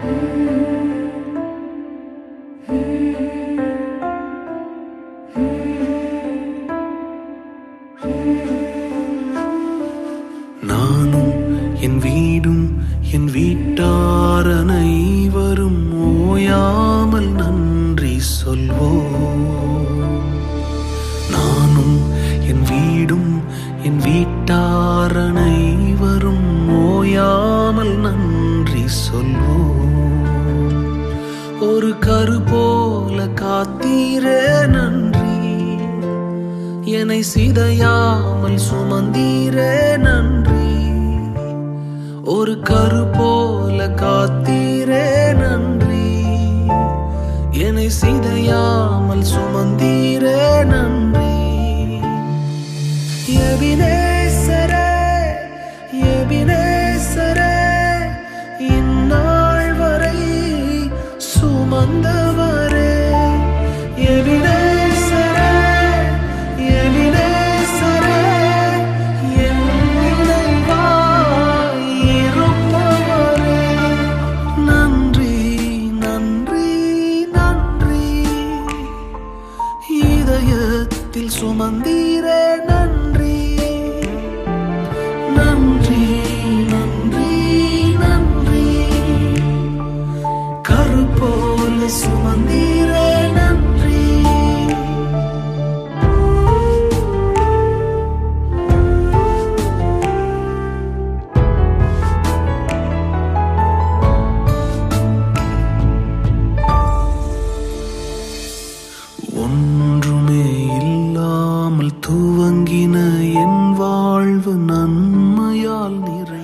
நானும் என் வீடும் என் வீட்டார் அனைவரும் ஓயாமல் நன்றி சொல்வோம். நானும் என் வீடும் என் வீட்டார் அனைவரும் ஓயாமல் நன்றி சொல்வோம். ஒரு கரு போல காத்தீரே நன்றி, என்னை சிதையாமல் சுமந்தீரே நன்றி. ஒரு கரு போல காத்தீரே நன்றி, என்னை சிதையாமல் சுமந்தீரே நன்றி. எபினேசரே எபினேசரே, இந்நாள் வரை சுமந்தவரே. எபினேசரே எபினேசரே, என் நினைவாய் இருப்பவரே. நன்றி நன்றி நன்றி, இதயத்தில் சுமந்தீரே நன்றி. நன்றி நன்றி நன்றி, கரு போல சுமந்தீரே நன்றி. ஒன்றுமே இல்லாமல் துவங்கின என் வாழ்வு நன்மையால் நிறைந்தது.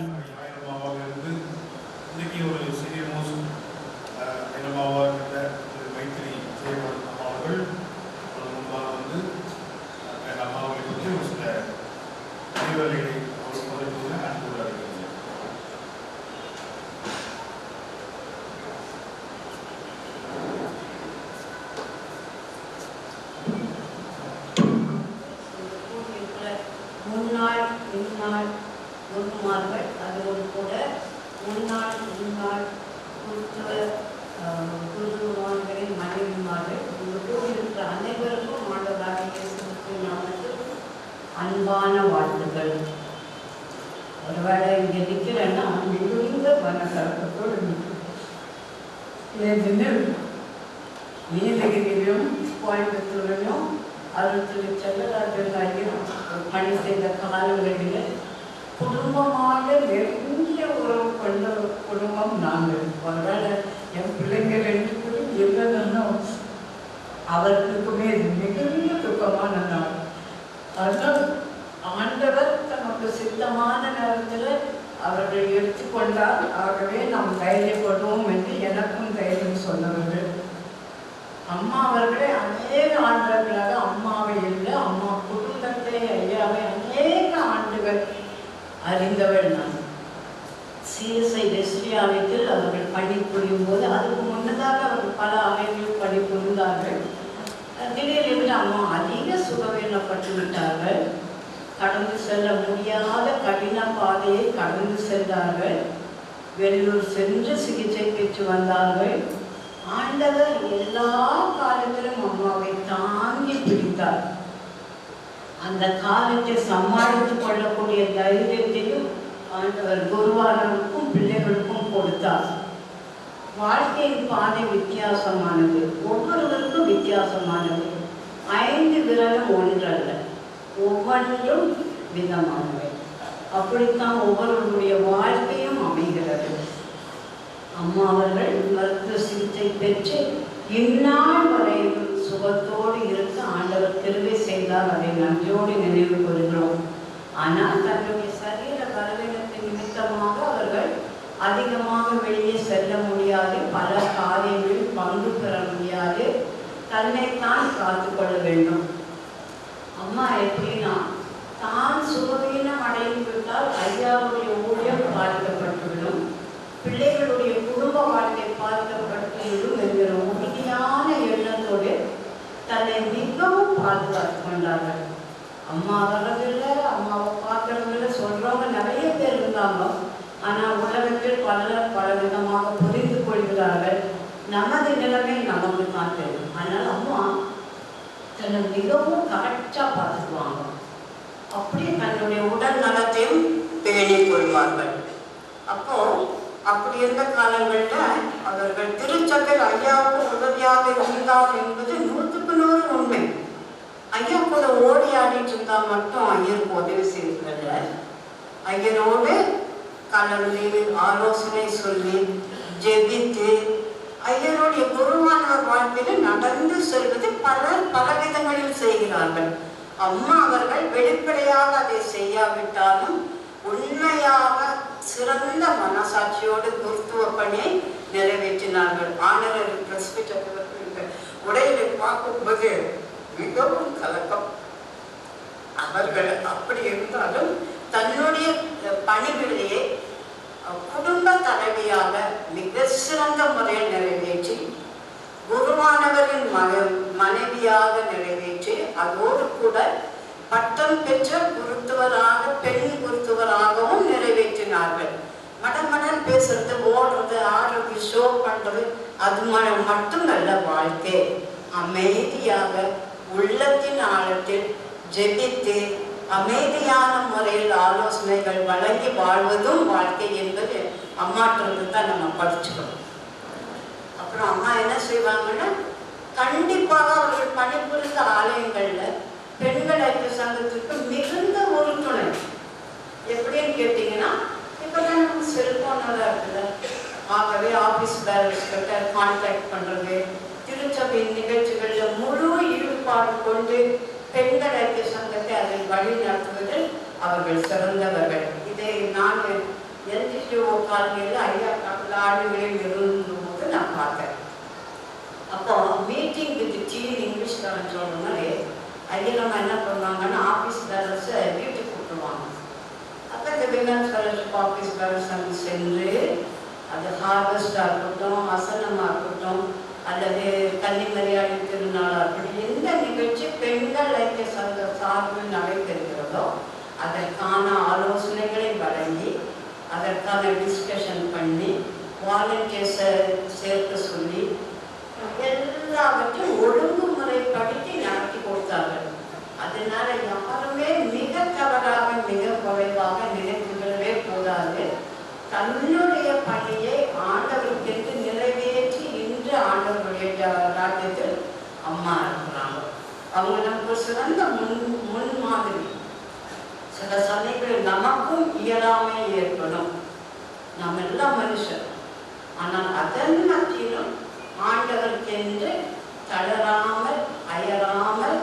முன்னாள் இந்நாள் குருமார்கள், அதோடு கூட முன்னாள் இந்நாள் குருமார்களின் மனைவிமார்கள், இருக்கிற அனைவருக்கும் ஆண்டவராக இயேசு கிறிஸ்துவின் நாமத்தில் அன்பான வாழ்த்துக்கள். ஒருவேளை இங்கே நிற்கிறேன்னா மிகுந்த பணக்கரத்தோடு நிற்கிறேன். நீலகிரியிலும் கோயம்புத்தூரிலும் அருள்திரு செல்லராஜன் ஐயர் பணி செய்த காலங்களில் குடும்பமாக நெருங்கிய உறவு கொண்ட குடும்பம் நாங்கள். ஒருவேளை என் பிள்ளைங்க ரெண்டு பேரும் இல்லைன்னா அவர்களுக்குமே மிகுந்த துக்கமான நாள். அதனால் ஆண்டவர் தமக்கு சித்தமான நேரத்தில் அவர்கள் எடுத்துக்கொண்டால், ஆகவே நாம் தைரியப்படுவோம் என்று எனக்கும் தைரியம் சொன்னவர்கள். அம்மா அவர்களே அநேக ஆண்டுகளாக அம்மாவை இல்லை, அம்மா குடும்பத்தை ஐயாவை அநேக ஆண்டுகள் அறிந்தவள் நான். சிஎஸ்ஐ வெஸ்ட்ரி ஆலயத்தில் அவர்கள் பணிபுரியும் போது, அதுக்கு முன்னதாக அவர்கள் பல ஆலயங்களில் பணிபுரிந்தார்கள். திடீரென்று அம்மா அதிக சுகவீனப்பட்டு விட்டார்கள். கடந்து செல்ல முடியாத கடின பாதையை கடந்து சென்றார்கள். வெள்ளூர் சென்று சிகிச்சை பெற்று வந்தார்கள். ஆண்டவர் எல்லா காலத்திலும் அம்மாவை தாங்கி பிடித்தார். அந்த காலத்தை சமாளித்துக் கொள்ளக்கூடிய தைரியத்தையும் ஆண்டவர் குருவானவருக்கும் பிள்ளைகளுக்கும் கொடுத்தார். வாழ்க்கையின் பாதை வித்தியாசமானது, ஒவ்வொருவருக்கும் வித்தியாசமானது. 5 விரலும் ஒன்றல்ல, ஒவ்வொன்றும் விதமானவை. அப்படித்தான் ஒவ்வொருவருடைய வாழ்க்கையும் அமைகிறது. அம்மா அவர்கள் மருத்துவ சிகிச்சை பெற்று இந்நாள் வரையிலும் சுகத்தோடு இருக்க ஆண்டவர் கிருபை செய்தால் அதை நன்றியோடு நினைவு கூறுகிறோம். ஆனால் தன்னுடைய சரீர பலவீனத்தின் நிமித்தமாக அவர்கள் அதிகமாக வெளியே செல்ல முடியாது, பல காரியங்களில் பங்கு பெற முடியாது, தன்னைத்தான் காத்து கொள்ள வேண்டும். அம்மா எப்படின்னா, தான் சுகவீனம் அடைந்து விட்டால் ஐயாவுடைய ஊழியம் பாதிக்கப்பட்டுவிடும், பிள்ளைகளுடைய குடும்ப வாழ்க்கை பாதிக்கப்பட்டுவிடும் என்கிற உறுதியான எண்ணத்தோடு தன்னை மிகவும் பாதுகாத்து கொண்டார்கள். அம்மா வர்றதில்லை, அம்மாவை பார்க்கறதில்லை சொல்றவங்க நிறைய பேர் இருந்தாங்க. ஆனால் உலகத்தில் பலர் பல விதமாக புரிந்து கொள்கிறார்கள். நமது நிலைமை நமக்கு தான் தெரியும். அதனால அம்மா தன்னை மிகவும் கரெக்டாக பார்த்துக்குவாங்க. அப்படியே தன்னுடைய உடல் நலத்தையும் பேணிக் கொள்வார்கள். அப்போ அப்படி இருந்த காலங்களில் அவர்கள் திருச்சபையில் ஐயாவுக்கு உதவியாக இருந்தார் என்பது 100% உண்மை. ஐயா கூட ஓடி ஆடிட்டு இருந்தா மட்டும் ஐயருக்கு உதவி செய்வதில்ல. ஐயரோடு கலந்து ஆலோசனை சொல்லி ஜெபித்து ஐயருடைய குருவானவர் வாழ்க்கையில் நடந்து செல்வது பலர் பல விதங்களில் செய்கிறார்கள். அம்மா அவர்கள் வெளிப்படையாக அதை செய்யாவிட்டாலும் உண்மையாக சிறந்த மனசாட்சியோடு குருத்துவ பணியை நிறைவேற்றினார்கள். ஆனரர் பிரஸ்பிட்டர்கள் உடையை பார்க்கும்போது மிகவும் கலக்கம். அவர்கள் அப்படி இருந்தாலும் தன்னுடைய பணிவிடையை குடும்ப தலைவியாக மிக சிறந்த முறையில் நிறைவேற்றி குருவானவரின் மனைவியாக நிறைவேற்றி அதோடு கூட பட்டம் பெற்ற குருத்துவராக பெண் குருத்துவராகவும் நிறைவேற்றினார்கள். மடமடன் பேசுறது, ஓடுறது, ஆடுறது, ஷோ பண்றது அது மட்டும் நல்ல வாழ்க்கை. அமைதியாக உள்ளத்தின் ஆழத்தில் ஜெபித்து அமைதியான முறையில் ஆலோசனைகள் வழங்கி வாழ்வதும் வாழ்க்கை என்பது அம்மாட்டிருந்து தான் நம்ம படிச்சுக்கணும். அப்புறம் அம்மா என்ன செய்வாங்கன்னா, கண்டிப்பாக அவர்கள் பணிபுரிந்த ஆலயங்கள்ல பெண்கள் ஐக்கிய சங்கத்திற்கு மிகுந்த ஒரு துணை. எப்படின்னு கேட்டீங்கன்னா, இப்பதான் நமக்கு செல்போன் இருக்குது. ஆகவே ஆபீஸ் பேரண்ட்ஸ் கிட்ட கான்டாக்ட் பண்றது, திருச்சபை நிகழ்ச்சிகள்ல முழு ஈடுபாடு கொண்டு பெண்கள் ஐக்கிய சங்கத்தை அதை வழி நடத்துவதில் அவர்கள் சிறந்தவர்கள். இதை நான் எல்ஜிஓ காலனியில் ஐயா ஆண்டுகளில் இருந்தபோது நான் பார்த்தேன். அப்போ மீட்டிங் வித் டீன் இங்கிலீஷ் காரன் சொல்றதுனாலே ஐயா நம்ம என்ன பண்ணுவாங்கன்னா, ஆஃபீஸ் பேரண்ட்ஸை வீட்டுக்கு கூப்பிடுவாங்க. அப்போ இந்த விமன்ஸ் ஃபெலோஷிப் ஆஃபீஸ் பேரண்ட்ஸ் அங்கே சென்று அது ஹார்வெஸ்டாக இருக்கட்டும், வசனமாக இருக்கட்டும், அல்லது கன்னிமரியாதை திருநாளாக இருக்கட்டும், எந்த நிகழ்ச்சி பெண்கள் ஐக்கிய சங்க சார்பில் நடைபெறுகிறதோ அதற்கான ஆலோசனைகளை வழங்கி அதற்கான டிஸ்கஷன் பண்ணி வாலண்டியர்ஸை சேர்த்து சொல்லி எல்லாவற்றையும் ஒழுங்குமுறைப்படுத்தி நடத்தி கொடுத்தார்கள். அதனால யாருமே மிக தவறாக மிக குறைவாக நினைத்துவிடவே கூடாது. தன்னுடைய பணியை ஆண்டவருக்கு நிறைவேற்றி இன்று ஆண்டவருடைய ராஜ்யத்தில் அம்மா இருக்கிறாங்க. அவங்க நமக்கு சிறந்த முன் மாதிரி. சில சமயங்களில் நமக்கும் இயலாமை ஏற்படும். நாம் எல்லாம் மனுஷன். ஆனால் அதன் மத்தியிலும் ஆண்டவருக்கென்று தளராமல் அயராமல்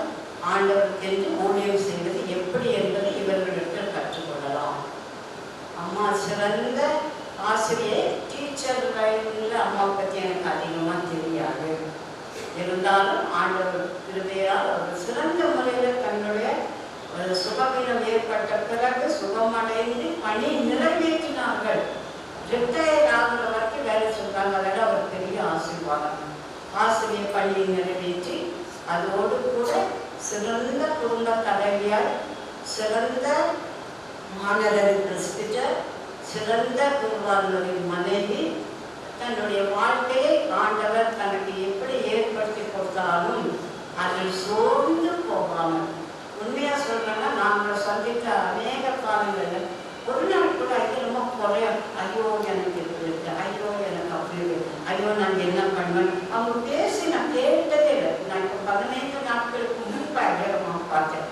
ஆண்டவருக்கென்று ஊழியம் செய்வது எப்படி என்பதை இவர்களுக்கு கற்றுக்கொள்ளலாம். அம்மா சிறந்த ஆசிரியர். டீச்சர் லைனில் அம்மா பற்றி எனக்கு அதிகமாக தெரியாது. இருந்தாலும் ஆண்டவர் கிருபையால் அவர் சிறந்த முறையில் தன்னுடைய சுகவீனம் ஏற்பட்ட பிறகு சுகமடைந்து பணி நிறைவேற்றினார்கள். ரிட்டையர் ஆகிற வரைக்கும் வேலை சொல்றாங்க. அதோட ஒரு பெரிய ஆசீர்வாதம். ஆசிரியர் பணியை நிறைவேற்றி அதோடு கூட சிறந்த குடும்ப தலைவியால், சிறந்த மாணவரின் பிரஸ்பிட்டர், சிறந்த குருவானவரின் மனைவி, தன்னுடைய வாழ்க்கையை ஆண்டவர் தனக்கு எப்படி ஏற்படுத்தி கொடுத்தாலும் அதில் சோர்ந்து போகாமல், உண்மையா சொல்றாங்க, நாங்கள் சந்தித்த அநேக காலங்களில் ஒரு நாள் கூட ஐயோ குறைய, ஐயோ எனக்கு இது, ஐயோ எனக்கு அப்படி, ஐயோ நான் என்ன பண்ணுவேன், அவங்க பேசி நான் கேட்டதே இல்லை. நான் இப்போ 15 நாட்களுக்கு முன்பு ஐயரமாக பார்த்தேன்.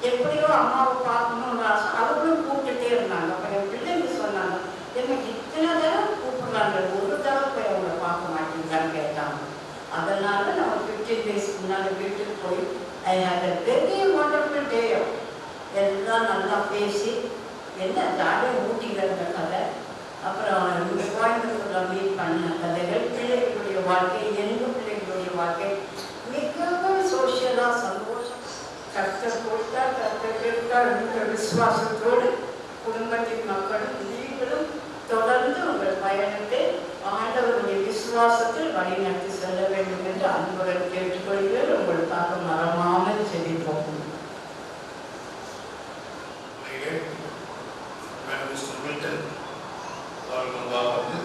எப்படியோ அம்மாவை பார்க்கணும்னு ஆசை. அவர்களும் கூப்பிட்டுட்டே இருந்தாங்க. அப்போ என் பிள்ளைங்க சொன்னாங்க, எனக்கு இத்தனை தடவை கூப்பிடுறாங்க, ஒரு தடவை போய் அவங்கள பார்க்க மாட்டேங்கிறான்னு கேட்டாங்க. அதனால நம்ம 15 days முன்னாடி வீட்டுக்கு போய் ஐ had a very wonderful day. எல்லாம் நல்லா பேசி என்ன ஜாலியாக ஊட்டியில் இருந்த கதை, அப்புறம் இந்த கோயம்புத்தூரில் மீட் பண்ண கதைகள், பிள்ளைகளுடைய வாழ்க்கை, எங்கள் பிள்ளைகளுடைய வாழ்க்கை மிகவும் சோஷியலாக சந்தோஷம். கஷ்டம் கொடுத்தால் கஷ்டம் கேட்டால் என்ற விசுவாசத்தோடு குடும்பத்தின் மக்களும் நீங்களும் தொடர்ந்து உங்கள் பயணத்தை ஆண்டவருடைய விசுவாசத்தில் வழிநடத்தி செல்ல வேண்டும் என்று அன்புடன் கேட்டுக்கொள்கிறேன். உங்களுக்காக மறமாமல் செழிப்போம். Mr. Milton, அவர்கள் வந்து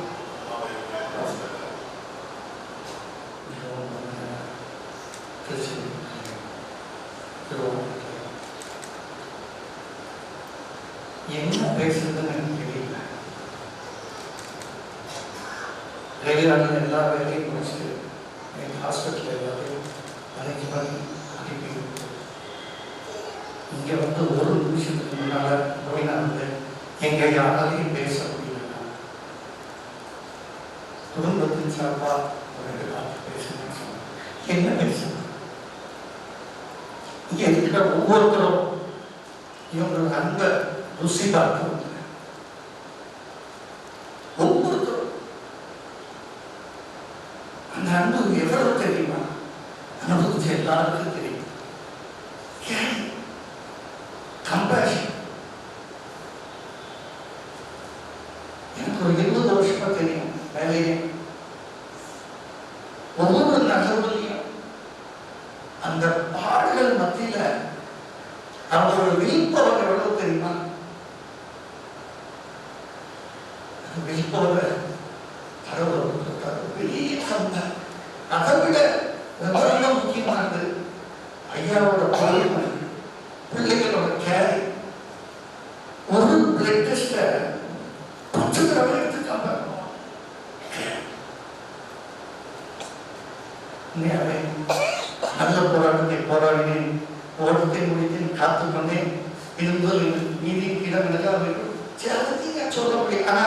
என்ன பேசுறதுன்னு எனக்கு தெரியல. ரெகுலரான எல்லா வேலையும் முடிச்சுட்டு எங்கள் ஹாஸ்பிட்டலில் எல்லாத்தையும் அரேஞ்ச் பண்ணி அனுப்பி இங்கே வந்து ஒரு நிமிஷத்துக்கு முன்னால் போய் நான் வந்து எங்கள் யாராலையும் பேச முடியலன்னா குடும்பத்தின் சார்பாக ஒரு 2 வார்த்தை பேசணும்னு சொன்னேன். என்ன பேசணும்? இங்கே இருக்கிற ஒவ்வொருத்தரும் இவங்களோட அன்பை ருசி பார்க்க ஒவ்வொருத்தரும் அந்த அன்பு எவ்வளவு தெரியுமா? அனுபவிச்ச எல்லாருக்கும் தெரியும். கம்பேஷன். எனக்கு ஒரு 20 வருஷமா தெரியும் வேலையே. ஒவ்வொரு நகர்வுலையும் அந்த பாடுகள் மத்தியில அவங்களோட விழிப்பவர் எவ்வளவு தெரியுமா? விழிப்பவர் கடவுள் பெரிய சந்தை. அதை விட ரொம்ப முக்கியமானது ஐயாவோட பொறுமை, பிள்ளைகளோட கேரி. ஒரு பிளட் டெஸ்ட 10 தடவை எடுத்துக்காம நல்ல போராட்டத்தை போராடினேன், ஓட்டத்தை முடித்தேன், காத்துக்கொண்டேன், இருந்தோம் மீதி இடமெல்லாம் சொல்ல முடியும். ஆனா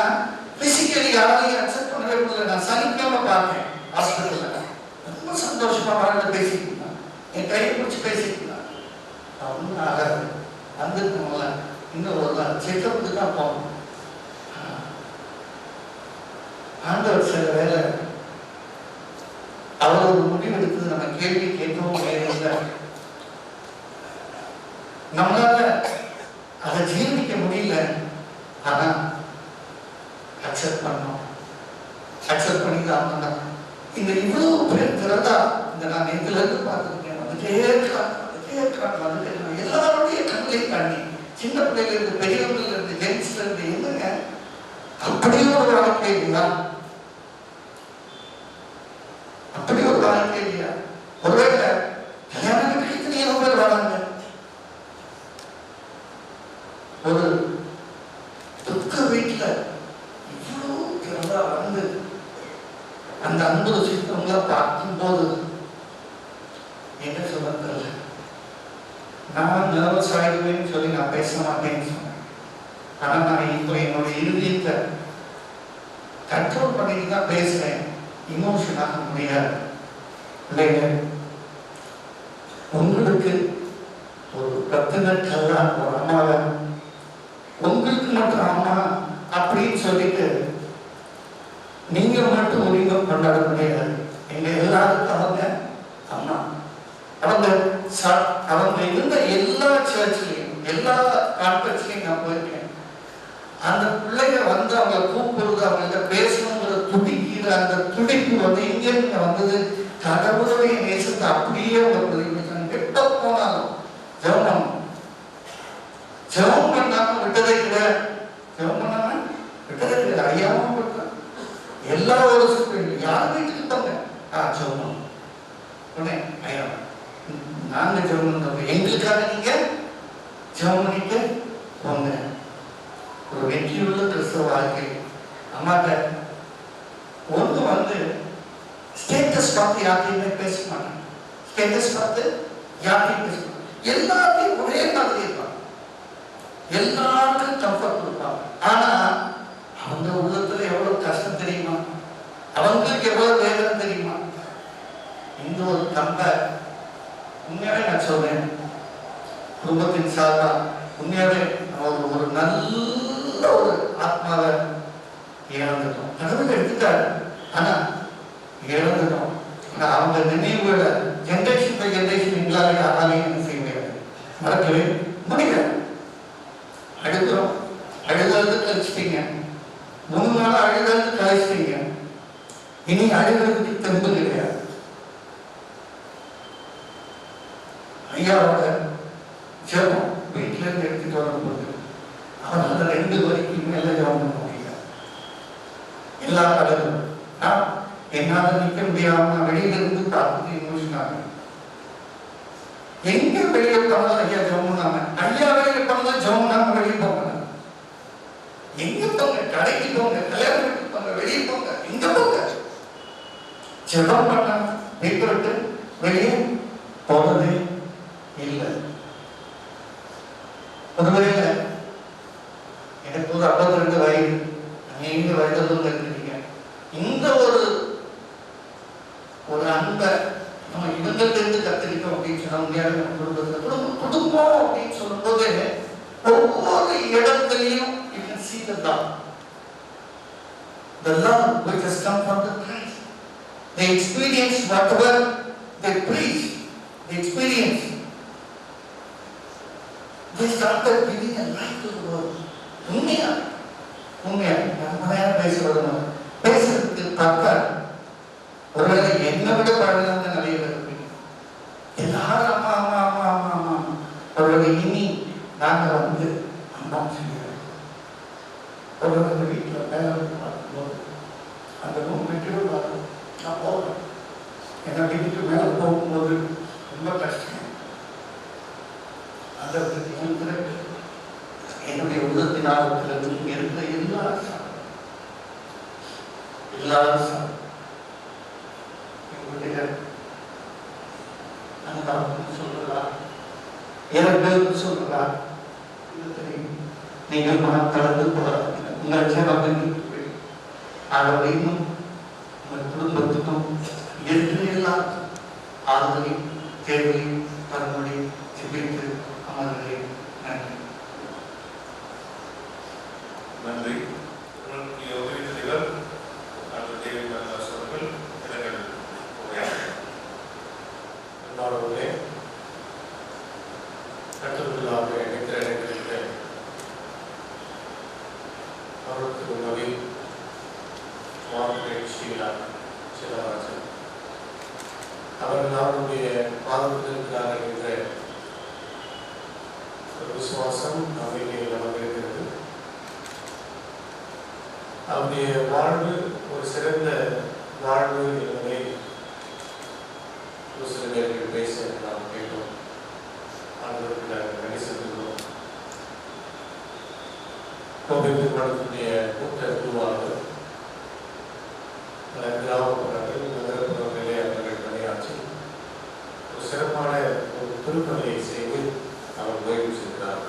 பிசிக்கலி யாராலையும் அக்செப்ட் பண்ணவே முடியல. நான் சனிக்கிழமை பார்த்தேன் ஹாஸ்பிட்டல்ல. ரொம்ப சந்தோஷமா வாழ்ந்து பேசிக்கலாம், என் கையை பிடிச்சி பேசிக்கலாம். ஒன்றும் ஆகாது. வந்துருக்கோம்ல, இன்னும் ஒரு நாள் செக்கப்புக்கு தான் போகணும். ஆண்டவர் சில வேலை அவர் ஒரு முடிவு எடுத்தது நம்ம கேள்வி கேட்கவும் இல்லை. நம்மளால அதை ஜீர்ணிக்க முடியல. ஆனா அக்செப்ட் பண்ணோம். அக்செப்ட் பண்ணி தான் பண்ணோம். இந்த இவ்வளவு பேர் திறந்தா இந்த நான் நேற்றுல இருந்து பார்த்துருக்கேன். வந்துட்டே இருக்காங்க. எல்லாருடைய கண்களையும் தாண்டி சின்ன பிள்ளைல இருந்து பெரியவர்கள் இருந்து ஜென்ஸ்ல இருந்து என்னங்க அப்படியே ஒரு வாழ்க்கை இல்லையா? அப்படி ஒரு வாழ்க்கை இல்லையா? ஒருவேளை கல்யாணம் கிடைத்து எவ்வளவு பேர் வராங்க? ஒரு துக்க வீட்டுல இவ்வளவு திறந்தா வந்து அந்த அன்பு சித்தங்களை பார்க்கும் போது என்ன சொல்ல, நான் நர்வஸ் ஆயிடுவேன்னு சொல்லி நான் பேச மாட்டேன்னு சொன்னேன். ஆனா நான் இப்போ என்னோட இறுதியத்தை கண்ட்ரோல் பண்ணிட்டு தான் பேசுறேன். இமோஷன் ஆக முடியாது. இல்லைங்க, உங்களுக்கு ஒரு கத்துனக்கல்லா ஒரு அம்மாவை உங்களுக்கு மட்டும் அம்மா அப்படின்னு சொல்லிட்டு நீங்க மட்டும் உரிமை கொண்டாட முடியாது. எங்க எல்லாருக்கும் அவங்க அம்மா. அவங்க இருந்த எல்லா சர்ச்லையும் எல்லா கான்ஃபரன்ஸ்லையும் நான் போயிருக்கேன். அந்த பிள்ளைங்க வந்து அவங்க கூப்பிடுறது, அவங்க பேசணுங்கிற துடிக்கிற அந்த துடிப்பு வந்து இங்க வந்தது. கடவுளுடைய நேசத்தை அப்படியே அவங்க பிரதிபலிச்சாங்க. எப்ப போனாலும் ஜெபம் ஜெபம் பண்ணாம விட்டதே கிடையாது. ஜெபம் பண்ணாம விட்டதே கிடையாது. ஐயாவும் விட்டாங்க. எல்லா வருஷத்துக்கும் யார் வீட்டுக்கு போங்க ஜெபம் உடனே ஐயா நாங்க ஜெபம் பண்றோம், எங்களுக்காக நீங்க ஜெபம் பண்ணிட்டு போங்க. ஒரு வெற்றியுள்ள கிறிஸ்தவ வாழ்க்கை. அம்மாட்ட ஒன்று வந்து ஸ்டேட்டஸ் பார்த்து யார்த்தையுமே பேச மாட்டாங்க. ஸ்டேட்டஸ் பார்த்து யார்த்தையும் பேச மாட்டாங்க. எல்லாத்தையும் ஒரே மாதிரி இருப்பாங்க. எல்லாருக்கும் கம்ஃபர்ட் கொடுப்பாங்க. ஆனா அவங்க உள்ளத்துல எவ்வளவு கஷ்டம் தெரியுமா? அவங்களுக்கு எவ்வளவு வேதனை தெரியுமா? இந்த ஒரு கம்ப உண்மையாவே நான் சொல்றேன், குடும்பத்தின் சார்பா உண்மையாவே ஒரு நல்ல ஒரு ஆத்மாவை இழந்துட்டோம். கடவுள் எடுத்துட்டாரு, ஆனா இழந்துட்டோம். அவங்க நினைவுகளை ஜென்ரேஷன் பை ஜென்ரேஷன் எங்களால யாராலையும் என்ன செய்ய முடியாது, மறக்கவே முடியாது. அழுகிறோம், அழுகிறது கழிச்சிட்டீங்க. 3 நாள் அழுகிறது கழிச்சிட்டீங்க. இனி அழுகிறதுக்கு தெம்பு கிடையாது. ஐயாவோட ஜெபம் வீட்டில இருந்து எடுத்துட்டு வரும்போது அவனால 2 வரைக்கும் மேல ஜெபம் பண்ண முடியல. எல்லா கடலும் என்னால நிற்க முடியாம வெளியில இருந்து பார்த்துட்டு இமோஷன் ஆகும். வெளியே போனதான் ஐயா ஜெபம்னாங்க. ஐயா வெளியே போனதான் ஜெபம்னாங்க. வெளியே போங்க, எங்க போங்க, கடைக்கு போங்க, கல்யாணத்துக்கு போங்க, வெளியே போங்க, எங்க போங்க. ஜெபம் பண்ண வீட்டை விட்டு வெளியே போனதே இல்லை. ஒருவேளை எனக்கு ஒரு 52 வயது, நீங்க வயதில் இருக்கீங்க. இந்த ஒரு அன்பை நம்ம இவங்கிட்ட கத்துக்கிட்டோம் அப்படின்னு சொன்னா உண்மையான குடும்பத்துல குடும்பம் அப்படின்னு சொல்லும்போது ஒவ்வொரு இடத்துலையும் you can see the love. The love which has come from the Christ. They experience whatever they preach. They experience. They started giving a life to the world. உண்மையா பேசுறதுக்கு தப்ப ஒருவேளை என்னை விட பழகாத நிறைய பேர் இருப்பீங்க. எல்லாரும் அம்மா அம்மா அம்மா அம்மா அம்மா. ஒருவேளை இனி நாங்க அம்மா செய்யறோம். ஒருவேளை வீட்டில் மேலே பார்க்கும்போது அந்த ரூம் விட்டு பார்க்கணும். நான் போகிறேன். என்னை வீட்டுக்கு மேலே போகும்போது ரொம்ப கஷ்டம். அந்த என்னுடைய உள்ளத்தின் ஆழத்தில் இங்க இருக்கிற எல்லாரும் எங்களுடைய அனுதாபம் சொல்றதா, இறப்பு சொல்றதா, நீங்கள் மனம் கலந்து போறாங்க. உங்கள் சேவம் ஆகவே இன்னும் உங்கள் குடும்பத்துக்கும் எல்லாம் ஆறுதலையும் தேவையும் தரும்படி ஜெபித்து அமர்களை நன்றி. நன்றி. உங்களுடைய உதவி தலைவர் டாக்டர் டேவிட் ராஜதாஸ் அவர்கள் இடங்கள் அன்பானவர்களே, கற்றுக்கொள்ளாக என்ற இடங்களில் அவருக்கு உதவி சிலராஜன் அவர்கள் அவருடைய பாதுகாத்திருக்கிறார்கள் என்ற ஒரு விசுவாசம் நம்பிக்கை நமக்கு இருக்கிறது. அவருடைய வாழ்வு ஒரு சிறந்த வாழ்வு என்பதை ஒரு சில பேர்கள் பேச நாம் கேட்டோம். ஆண்டவருக்கு நாங்கள் நன்றி செலுத்துகிறோம். கோவில் நிறுவனத்துடைய கூட்ட குழுவானது கிராமப்புறங்கள் நகரப்புறங்களிலே அவர்கள் பணியாற்றி ஒரு சிறப்பான ஒரு திருப்பணியை செய்து அவர் ஓய்வு செய்கிறார்.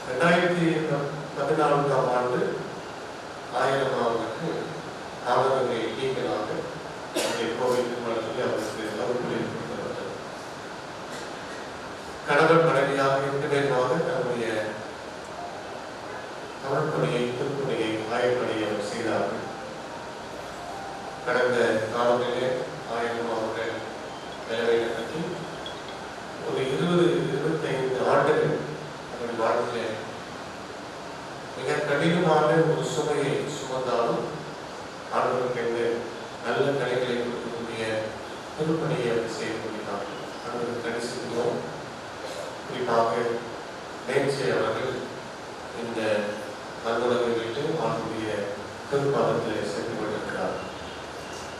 2014ஆம் ஆண்டு 1000ஆவது அவர்களை நீங்களாக கோவில் நிறுவனத்தில் அவருக்கு வகுப்புகளை கொடுக்கப்பட்டது. கணவன் மனைவியாக 2 பேருமாக தன்னுடைய தமிழ் பணியை திருப்பணியை ஆய்வுப்பணியை அவர் செய்தார்கள். கடந்த காலத்திலே 1000ஆவது வேலை நடத்தி ஒரு 20-25 ஆண்டுகள் அவர்கள் வாழ்க்கையிலே மிக கடினமான ஒரு சுமையை சுமந்தாலும் ஆண்டவருக்கு நல்ல கலைகளை கொடுக்கக்கூடிய திருப்பணியை அவர் செய்து முடித்தார்கள். அவர்கள் கணிசிக்கிறோம். குறிப்பாக நேர்ச்சி அவர்கள் இந்த அன்புலகை விட்டு அவருடைய திருப்பாதத்தில் சென்று கொண்டிருக்கிறார்.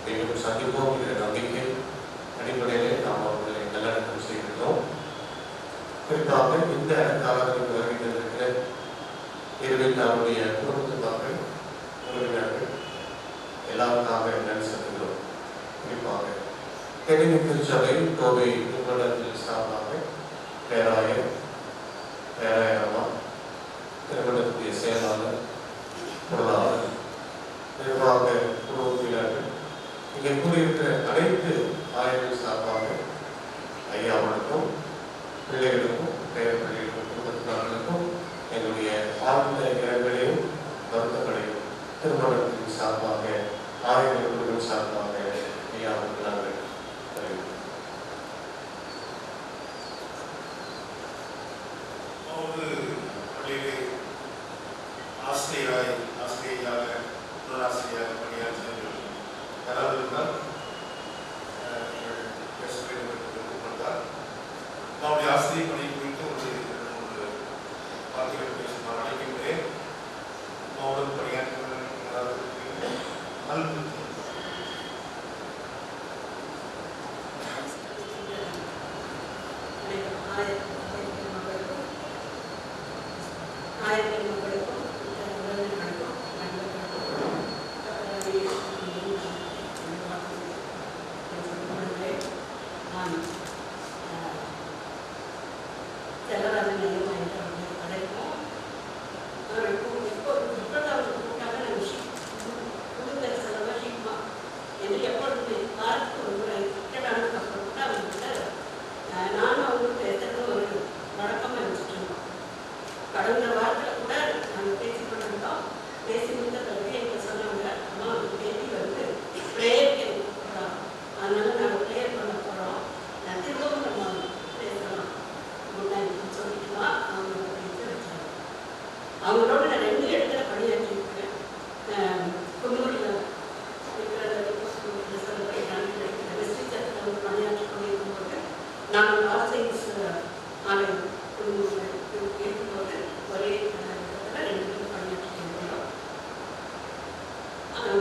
மீண்டும் சந்திப்போம் என்ற நம்பிக்கை அடிப்படையிலே நாம் அவர்களை நல்லடக்கம் செய்கிறோம். குறிப்பாக இந்த காலத்தில் வருகின்ற இருவில் அவருடைய குடும்பத்துக்காக உறவினர்கள் எல்லாருக்காக நன்றி செலுத்துகிறோம். குறிப்பாக தெலுங்கு திருச்சபை கோவை நிறுவனத்தில் சார்பாக பேராயர் பேராயரமா திருமணத்துடைய செயலாளர் பொருளாளர் நிர்வாக குழு உறுப்பினர்கள் இங்கே கூறியிருக்கிற அனைத்து ஆய்வுகள் சார்பாக ஐயாவுக்கும் பிள்ளைகளுக்கும் பெயர்களிலும் குடும்பத்தினர்களுக்கும் எங்களுடைய ஆழ்ந்த இரங்கலையும் வருத்தங்களையும் திருமணத்தின் சார்பாக ஆய்வுகள் குழுவின் சார்பாக ஐயாவுக்கு நாங்கள் தெரிவிக்கிறோம். ஆசிரியராக நூலாசிரியராக பணியாற்றியவர்கள் யாராவது இருந்தால் பேச வேண்டும் என்று விருப்பப்பட்டால் அவருடைய ஆசிரியர் பணி குறித்து ஒரு வார்த்தைகள் பேச நான் அழைக்கின்றேன். அவருடன் பணியாற்றியவர்கள்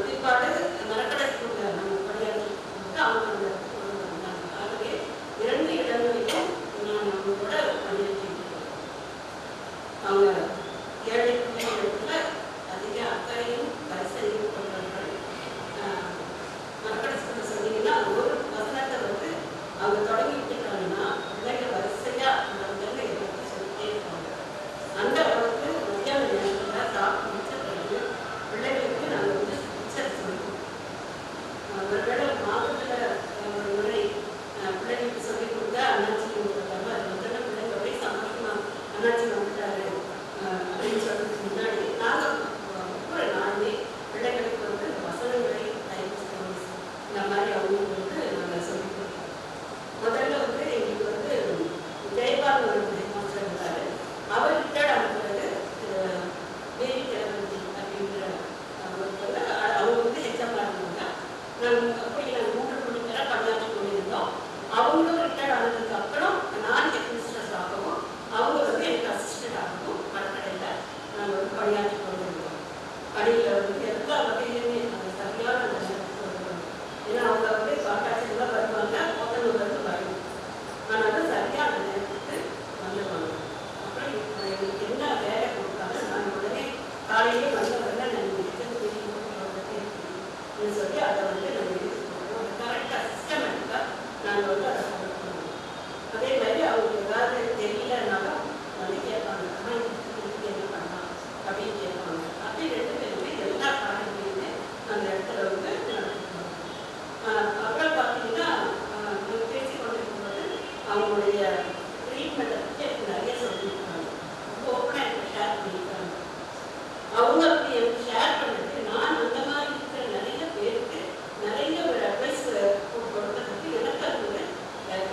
பிற்பாடு மரக்கடைக்குள்ள நம்ம பணியாற்றி அவங்க அந்த இடத்துக்கு கொண்டு வந்தாங்க. ஆகவே 2 இடங்களிலும் நான் அவங்களோட பணியாற்றி அவங்க ஏழை குடியிருப்புல அதிக அக்கறையும் வரிசையும் கொண்டவர்கள். மரக்கடை சொன்னீங்கன்னா ஒரு வசனத்தை வந்து அவங்க தொடங்கி விட்டுட்டாங்கன்னா பிள்ளைங்க வரிசையா அந்த எல்லாத்தையும் சொல்லிட்டே இருக்காங்க. அந்த அளவுக்கு மத்தியான நேரத்தில் சாப்பிட்டு முடிச்ச பிறகு பிள்ளைகளுக்கு நாங்கள் வந்து டீச்சர் சொல்லுவோம். ஒருவேளை மாதத்தில் ஒரு முறை பிள்ளைகளுக்கு சொல்லிக் கொடுத்தா அண்ணாச்சி கொடுத்தாங்க. அது வந்து பிள்ளைங்க ஒரே சந்தோஷமா அண்ணாச்சி வந்துட்டாரு அப்படின்னு சொல்றதுக்கு முன்னாடி நாங்கள் ஒவ்வொரு நாளுமே பிள்ளைகளுக்கு வந்து வசனங்களை இந்த மாதிரி அவங்களுக்கு வந்து நாங்கள் சொல்லிக் கொடுத்தோம். முதல்ல வந்து எங்களுக்கு வந்து ஜெயபால் ஒரு மாஸ்டர் இருந்தார். அவர் ரிட்டையர்ட் ஆன பிறகு தேவி திரவஞ்சி அப்படின்ற ஒருத்தவங்க அவங்க வந்து எக்ஸாம் இருந்தாங்க. அப்படி நாங்கள் 3 மணி நேரம் பணியாற்றி கொண்டிருந்தோம். அவங்களும் ரிட்டையர்ட் ஆனதுக்கு அப்புறம் நான் டெக்னிஸ்டர்ஸ் ஆகவும் அவங்க வந்து எனக்கு அசிஸ்டன்ட் ஆகவும் மரக்கடையில் நாங்கள் வந்து பணியாற்றி கொண்டிருந்தோம். பணியில் வந்து எல்லா வகையிலுமே நாங்கள் சரியான அந்த நேரத்துக்கு வருவாங்க. ஏன்னா அவங்க வந்து காட்டாட்சியெல்லாம் வருவாங்க, போத்தனூர் வந்து வரணும். அதனால சரியான நேரத்துக்கு வந்துடுவாங்க. அப்புறம் எங்களுக்கு என்ன வேலை கொடுத்தாங்க நாங்கள் உடனே காலையிலே வந்தவரை நாங்கள் சொல்லி அதை வந்து நாங்கள் எடுத்துக்கொள்வோம். கரெக்டாக சிஸ்டமேட்டிக்காக நாங்கள் வந்து அதை ஃபாலோ பண்ணுவோம். அதே மாதிரி அவங்களுக்கு ஏதாவது தெரியலனாலும் வந்து கேட்பாங்க, இதுக்கு என்ன பண்ணலாம் அப்படின்னு கேட்பாங்க. அப்படி 2 பேருமே எல்லா காரியங்களையுமே அந்த இடத்துல வந்து நடத்திக்குவாங்க. அப்புறம் பார்த்தீங்கன்னா நாங்கள் பேசி கொண்டிருக்கும்போது அவங்களுடைய ட்ரீட்மெண்ட்டை பற்றி எனக்கு நிறைய சொல்லியிருக்காங்க. ரொம்ப ஓப்பனாக எனக்கு ஷேர் பண்ணியிருக்காங்க. அவங்க அப்படி எனக்கு ஷேர் பண்ணிட்டு நான் அந்த மாதிரி இருக்கிற நிறைய பேருக்கு நிறைய ஒரு அட்வைஸ் கொடுக்கறதுக்கு எனக்கு அது ஒரு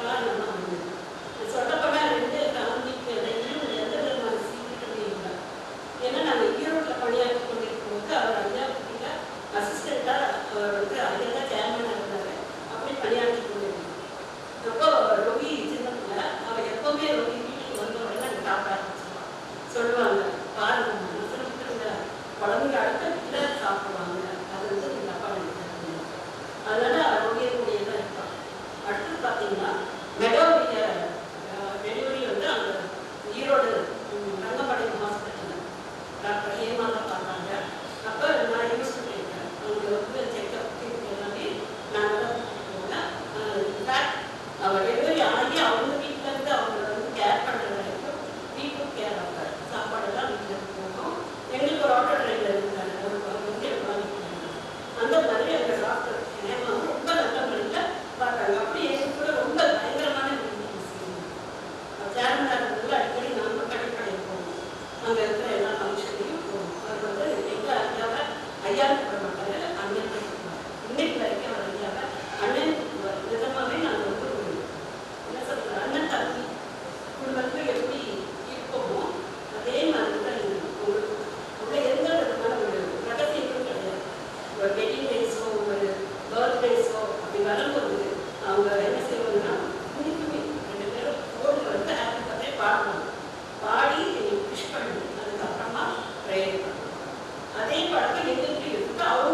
காரணமாக இருந்தது. சொல்லப்போனால் 2 ஃபேமிலிக்கு இடையிலும் எந்த விதமான சீக்கிரமே இல்லை. ஏன்னா நாங்கள் ஈரோட்டில் பணியாற்றி கொண்டிருக்கும் போது அவர் ஐயாவுக்கு அசிஸ்டண்ட்டாக அவர் வந்து ஐயா தான் சேர்மனாக இருந்தார். அப்படி பணியாற்றி கொண்டிருந்தோம். அப்போ ரொபி சின்ன பிள்ளை அவள் எப்போவுமே ரொபி வீட்டுக்கு வந்தவரை நாங்கள் சாப்பிட ஆரம்பிச்சிடுவான். சொல்லுவாங்க, பாருங்க மனசுல குழந்தைங்க அடுத்த வீட்டில் சாப்பிடுவாங்க, அது வந்து எங்கள் அப்பா நினைக்கிறாங்க. அதனால ரொபியக்கூடியதான் இருப்பான். அடுத்து பார்த்தீங்கன்னா மெடோடைய டெலிவரி வந்து அங்கே ஈரோடு ரங்கம்பாளையம் ஹாஸ்பிட்டலில் டாக்டர் ஹேமா தான் பார்த்தாங்க. அப்போ நான் யூஸ் பண்ணியிருக்கேன். அவங்க வந்து செக்அப் எல்லாமே நாங்கள் தான் போனேன். இன்ஃபேக்ட் அவள் டெலிவரி ஆகி அவங்க வீட்டில் இருந்து அவங்கள வந்து கேர் பண்ணுற வரைக்கும் வீட்டும் கேர் ஆக சாப்பாடெல்லாம் வீட்டில் போகணும். எங்களுக்கு ஒரு ஆட்டோ டிரைவர் இருந்தாங்க, ஒரு வந்து அந்த மாதிரி அந்த டாக்டர் ஹேமா ரொம்ப நல்ல முறையில் பார்த்தாங்க. அப்படி எங்களுக்கு கூட ரொம்ப பயங்கரமான சேர்மனாக இருந்ததில் அடிக்கடி நாங்கள் கடைப்படையில் போவோம். அங்கே இருக்கிற எல்லா ஃபங்க்ஷன்லையும் போவோம். அவர் வந்து எங்கள் ஐயாவை ஐயாவுக்கு போட மாட்டார், அண்ணன் போட்டுருவார். இன்னைக்கு வரைக்கும் அவர் ஐயாவை அண்ணன் நிஜமாகவே நாங்கள் வந்து என்ன சொல்கிறோம், அண்ணன் தம்பி குடும்பத்தில் எப்படி இருப்போமோ அதே மாதிரி தான் உங்களுக்கு உள்ள எந்த விதமான ஒரு ரகசியங்களும் கிடையாது. ஒரு வெட்டிங் டேஸோ ஒரு பர்த்டேஸோ அப்படி வரும்போது அவங்க என்ன செய்வாங்கன்னா இன்னைக்குமே 2 பேரும் ஓடி வந்து ஹாப்பி பர்த்டே பாடுவாங்க. பாடி விஷ் பண்ணி அதுக்கப்புறமா ப்ரேயர் பண்ணுவாங்க. அதே பழக்கம் எங்களுக்கு இருக்கு. அவங்க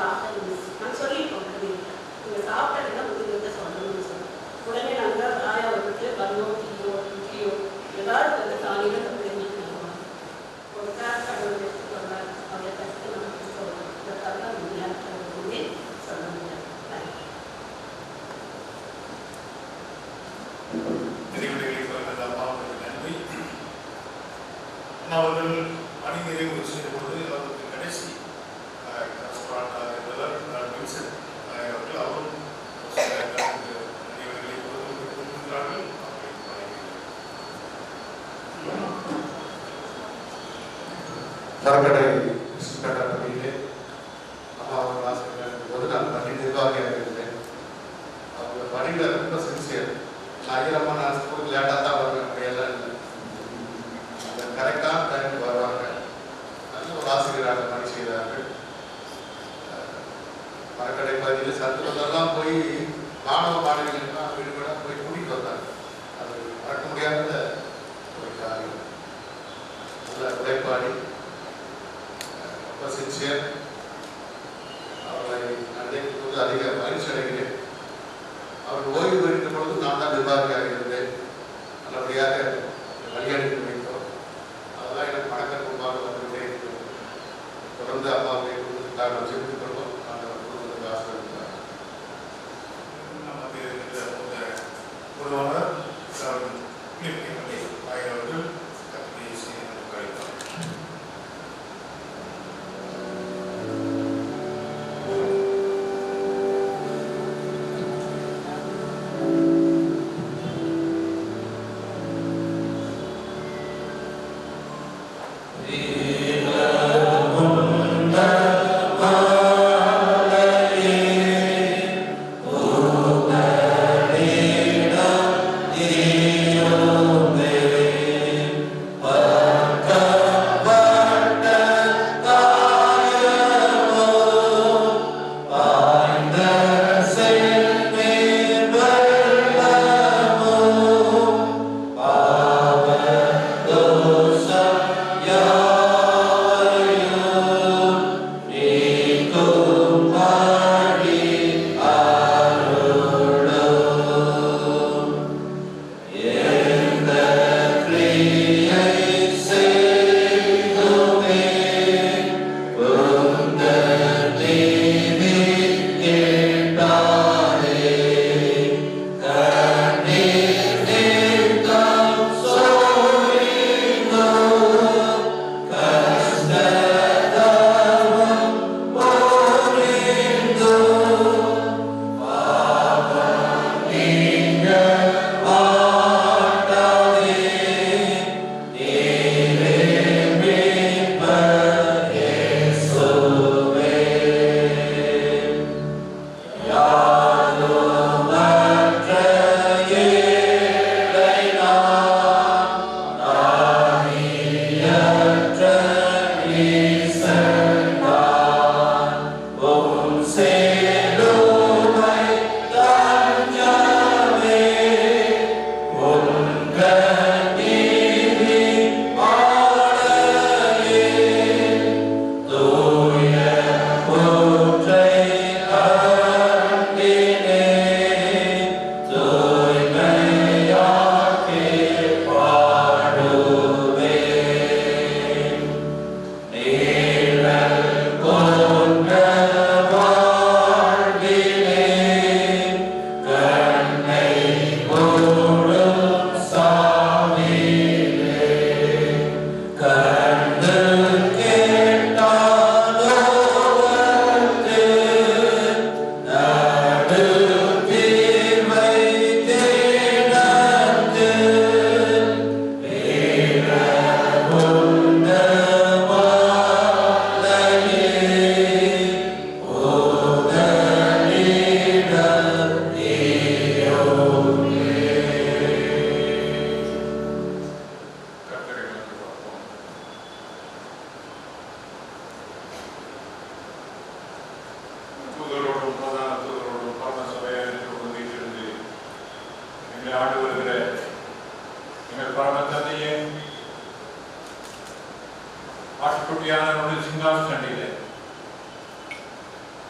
சாப்பிட்டேன் மிஸ். நான் சொல்லியிருக்கோம் நீங்கள் சாப்பிட்டீங்கன்னா உங்களுக்கு சொல்லணும்னு சொன்னேன். உடனே நாங்கள் ஆயா வந்துட்டு பன்னோ டீயோ இட்லியோ ஏதாவது வந்து காலையில் வந்து தெரிஞ்சுக்கணும். ஒரு கார் கடவுள் எடுத்துட்டு வந்தார், அவரை கஷ்டம் நமக்கு சொல்லணும். இதற்காக தான் முடியாது சொல்ல முடியாது. நன்றி. அவர்கள் பணி நிறைவு செய்த பொழுது அவருக்கு கடைசி அவர்கள் அவரும் தரக்கடை பள்ளியிலே அம்மா அவர்கள் ஆசிரியர் போது நான் பள்ளி நிர்வாகியாக இருந்தேன். அவங்க பணியில் ரொம்ப சின்சியர். ஐயரம்மா நான் ஸ்கூலுக்கு லேட்டாக தான் வருவேன், அப்படியெல்லாம் இல்லை. அந்த கரெக்டான டைமுக்கு வருவாங்க. நல்ல ஒரு ஆசிரியராக பணி செய்கிறார்கள். மரக்கடை பகுதியில் சத்துவதெல்லாம் போய் மாணவ மாணவிகளுக்கெல்லாம் வீடு வீடாக போய் கூட்டிகிட்டு வந்தாங்க. அது மறக்க முடியாத ஒரு காரியம். நல்ல உழைப்பாளி, ரொம்ப சின்சியர். அவர்களை நினைக்கும் போது அதிக மகிழ்ச்சி அடைகிறேன். அவர் ஓய்வு பெறுகிற பொழுது நான் தான் நிர்வாகியாக இருந்தேன். நல்லபடியாக வழியனுப்பி வைத்தோம். அதெல்லாம் எனக்கு மனக்கருமாக வந்துவிட்டே இருக்கிறது. தொடர்ந்து அம்மாவுடைய குடும்பத்துக்காக நாம் செலுத்திக் கொள்வோம். நான் குடும்பத்துக்கு ஆசிரியர் நமக்கு பொதுவாக ஆகியவர்கள் கல்வி செய்து கழித்தார்.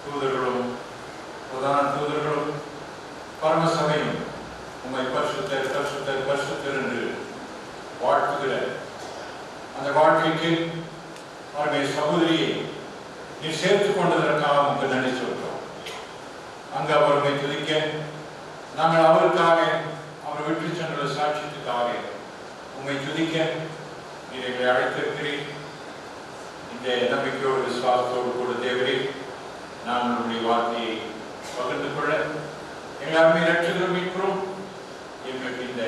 தூதர்களும் பிரதான தூதர்களும் பரமசபையும் உம்மை பரிசுத்தர் பரிசுத்தர் பரிசுத்தர் என்று வாழ்த்துகிற அந்த வாழ்க்கைக்கு அவருடைய சகோதரியை நீ சேர்த்துக் கொண்டதற்காக உங்களுக்கு நன்றி சொல்கிறோம். அங்கு அவருமை துதிக்க நாங்கள் அவருக்காக அவர் விட்டு சென்ற சாட்சியத்துக்காக உண்மை துதிக்க நீர் எங்களை அழைத்திருக்கிறீர். இந்த நம்பிக்கையோடு விசுவாசத்தோடு கூட தேவரே நான் உங்களுடைய வார்த்தையை பகிர்ந்து கொள்ள எங்கள் அருமை ரட்சகரும் மீட்பரும் எங்களுக்கு இந்த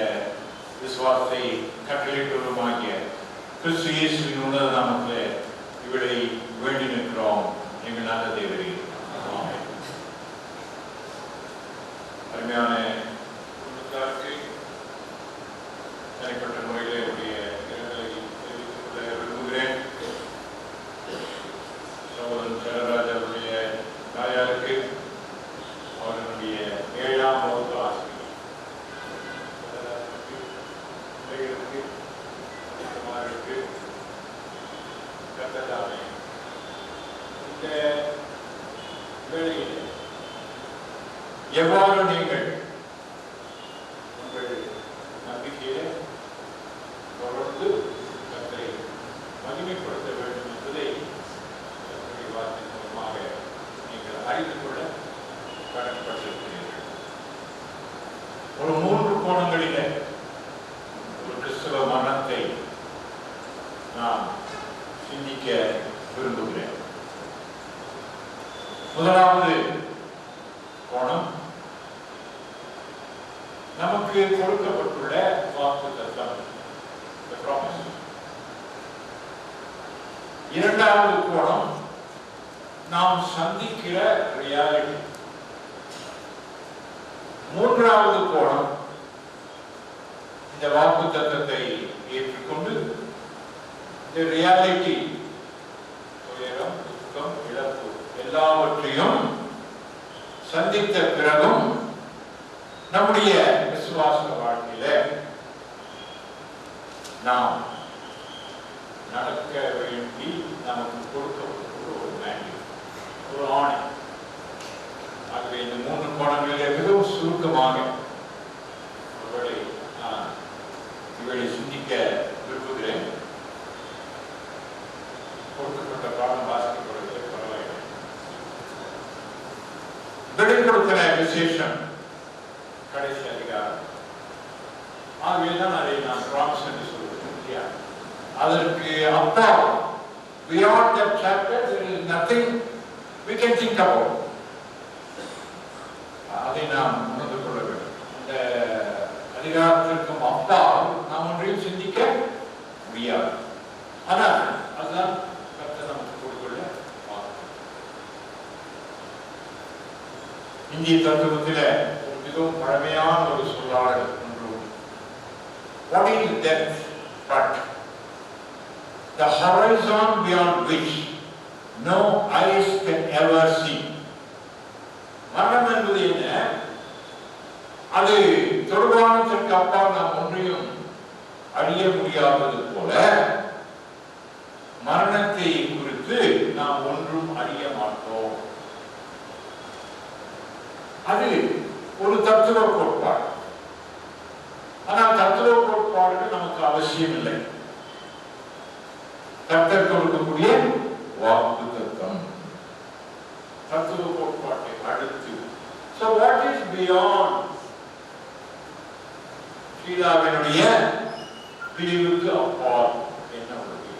விசுவாசத்தை கட்டளையிட்டவருமாகிய கிறிஸ்து இயேசுவின் உன்னத நாமத்தில் இவளை வேண்டி நிற்கிறோம் எங்கள் நல்ல தேவரே. ஆமென். அருமையான குடும்பத்தாருக்கு தனிப்பட்ட முறையில் என்னுடைய இரங்கலை தெரிவித்துக் கொள்ள விரும்புகிறேன். சகோதரன் சரராஜாவுடைய தாயாருக்கு அவர்களுடைய 7ஆம் வகுப்பு ஆசிரியர் கத்ததாமே இந்த வேளையில் எவ்வாறு நீங்கள் உங்கள் நம்பிக்கையை தொடர்ந்து கத்தரை மகிமைப்படுத்த வேண்டும் என்பதை கத்தருடைய வார்த்தை மூலமாக நீங்கள் அறிந்து கொள்ள கடன்பட்டிருக்கிறீர்கள். ஒரு 3 கோணங்களில் ஒரு கிறிஸ்தவ மரணத்தை நாம் சிந்திக்க விரும்புகிறேன். முதலாவது கோணம் நமக்கு கொடுக்கப்பட்டுள்ள வாக்குத்தத்தம். இரண்டாவது கோணம் நாம் சந்திக்கிற ரியாலிட்டி. மூன்றாவது கோணம் இந்த வாக்குத்தத்தத்தை ஏற்றுக்கொண்டு இந்த ரியாலிட்டி துயரம் துக்கம் இழப்பு எல்லாவற்றையும் சந்தித்த பிறகும் நம்முடைய விசுவாச வாழ்க்கையில நாம் நடக்க வேண்டி நமக்கு கொடுக்கப்பட்ட ஒரு மேன்யூ, ஒரு ஆணை. ஆகவே இந்த 3 கோணங்களிலே மிகவும் சுருக்கமாக இவளை சிந்திக்க விரும்புகிறேன். கொடுக்கப்பட்ட பாடம் வாசிக்கப்படுவது பரவாயில்லை. வெளிப்படுத்தின விசேஷம் கடைசி அதிகாரம். ஆகவேதான் அதை நான் பிராமிஸ் என்று சொல்கிறேன். அதற்கு அப்பா beyond that chapter there is nothing we can think about. அதை நாம் உணர்ந்து கொள்ள வேண்டும். இந்த அதிகாரத்திற்கும் அப்பா நாம் ஒன்றையும் சிந்திக்க முடியாது. ஆனால் அதுதான் கர்த்தர் நமக்கு கொடுத்துள்ள வாக்கு. இந்திய தத்துவத்தில் ஒரு மிகவும் பழமையான ஒரு சொல்லாடல் ஒன்று. What is death but the horizon beyond which no eyes can ever see? மரணம் என்பது என்ன? அது தொடுவானத்திற்கு அப்பால் நாம் ஒன்றையும் அறிய முடியாதது போல மரணத்தை குறித்து நாம் ஒன்றும் அறிய மாட்டோம். அது ஒரு தத்துவ கோட்பாடு. ஆனால் தத்துவ கோட்பாடுகள் நமக்கு அவசியம் இல்லை. கர்த்தர் கொடுக்கக்கூடிய வாக்குத்தத்தம் தத்துவ கோட்பாட்டை அடுத்து. So what is beyond ஸ்ரீலாவினுடைய பிரிவுக்கு அப்பால் என்ன உள்ளது?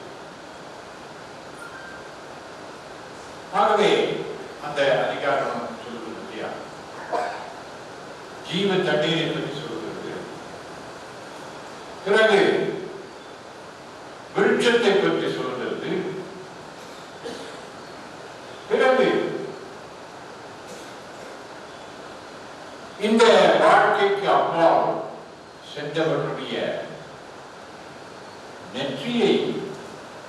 ஆகவே அந்த அதிகாரம் சொல்லுவது இல்லையா, ஜீவ தண்ணீரை பற்றி சொல்கிறது. பிறகு விருட்சத்தை பற்றி சொல்கிறது. பிறகு இந்த வாழ்க்கைக்கு அப்பால் சென்றவர்களுடைய நெற்றியை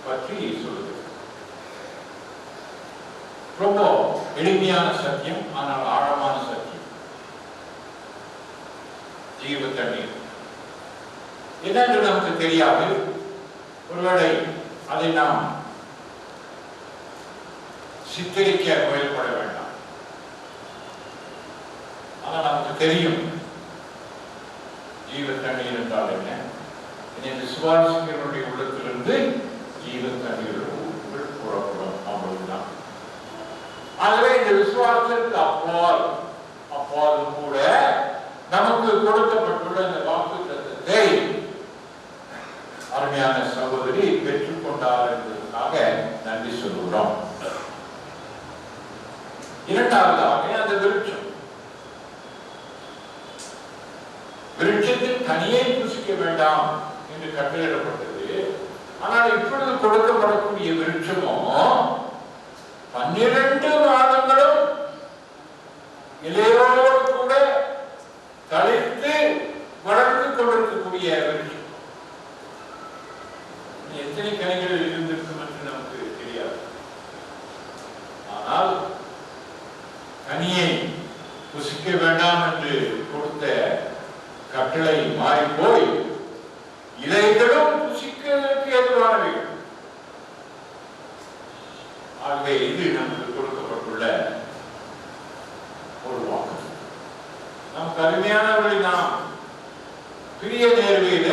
பற்றி சொல்லுது. ரொம்ப எளிமையான சத்தியம், ஆனால் ஆழமான சத்தியம். ஜீவ தண்ணீர் என்னென்று நமக்கு தெரியாது. ஒருவேளை அதை நாம் சித்தரிக்க முயல்பட வேண்டாம். ஆனா நமக்கு தெரியும் ஜீவ தண்ணீர் என்றால் என்ன. இனி விசுவாசிகளுடைய உள்ளத்திலிருந்து ஜீவ தண்ணீர் புறப்படும், அவ்வளவுதான். ஆகவே இந்த விசுவாசத்துக்கு அப்பால் கூட நமக்கு கொடுக்கப்பட்டுள்ள இந்த வாக்குத்தத்தத்தை அருமையான சகோதரி பெற்றுக்கொண்டார் என்பதற்காக நன்றி சொல்கிறோம். இரண்டாவதாக அந்த விருட்சத்தில் கனியை புசிக்க வேண்டாம் என்று கட்டளையிடப்பட்டது. ஆனால் இப்பொழுது கொடுக்கப்படக்கூடிய விருட்சமோ 12 மாதங்களும் இலையோடு கூட தளிர்த்து வளர்ந்து கொண்டிருக்கக்கூடிய விருட்சம். எத்தனை கனிகள் இருந்திருக்கும் என்று நமக்கு தெரியாது. ஆனால் கனியை புசிக்க வேண்டாம் என்று கொடுத்த கட்டளை மாறி போய் இலைகளும் புசிக்கிறதற்கு ஏதுவானவை. ஆகவே இது நமக்கு கொடுக்கப்பட்டுள்ள ஒரு வாக்கு. நமக்கு அருமையானவர்களை நாம் பிரிய நேர்வையில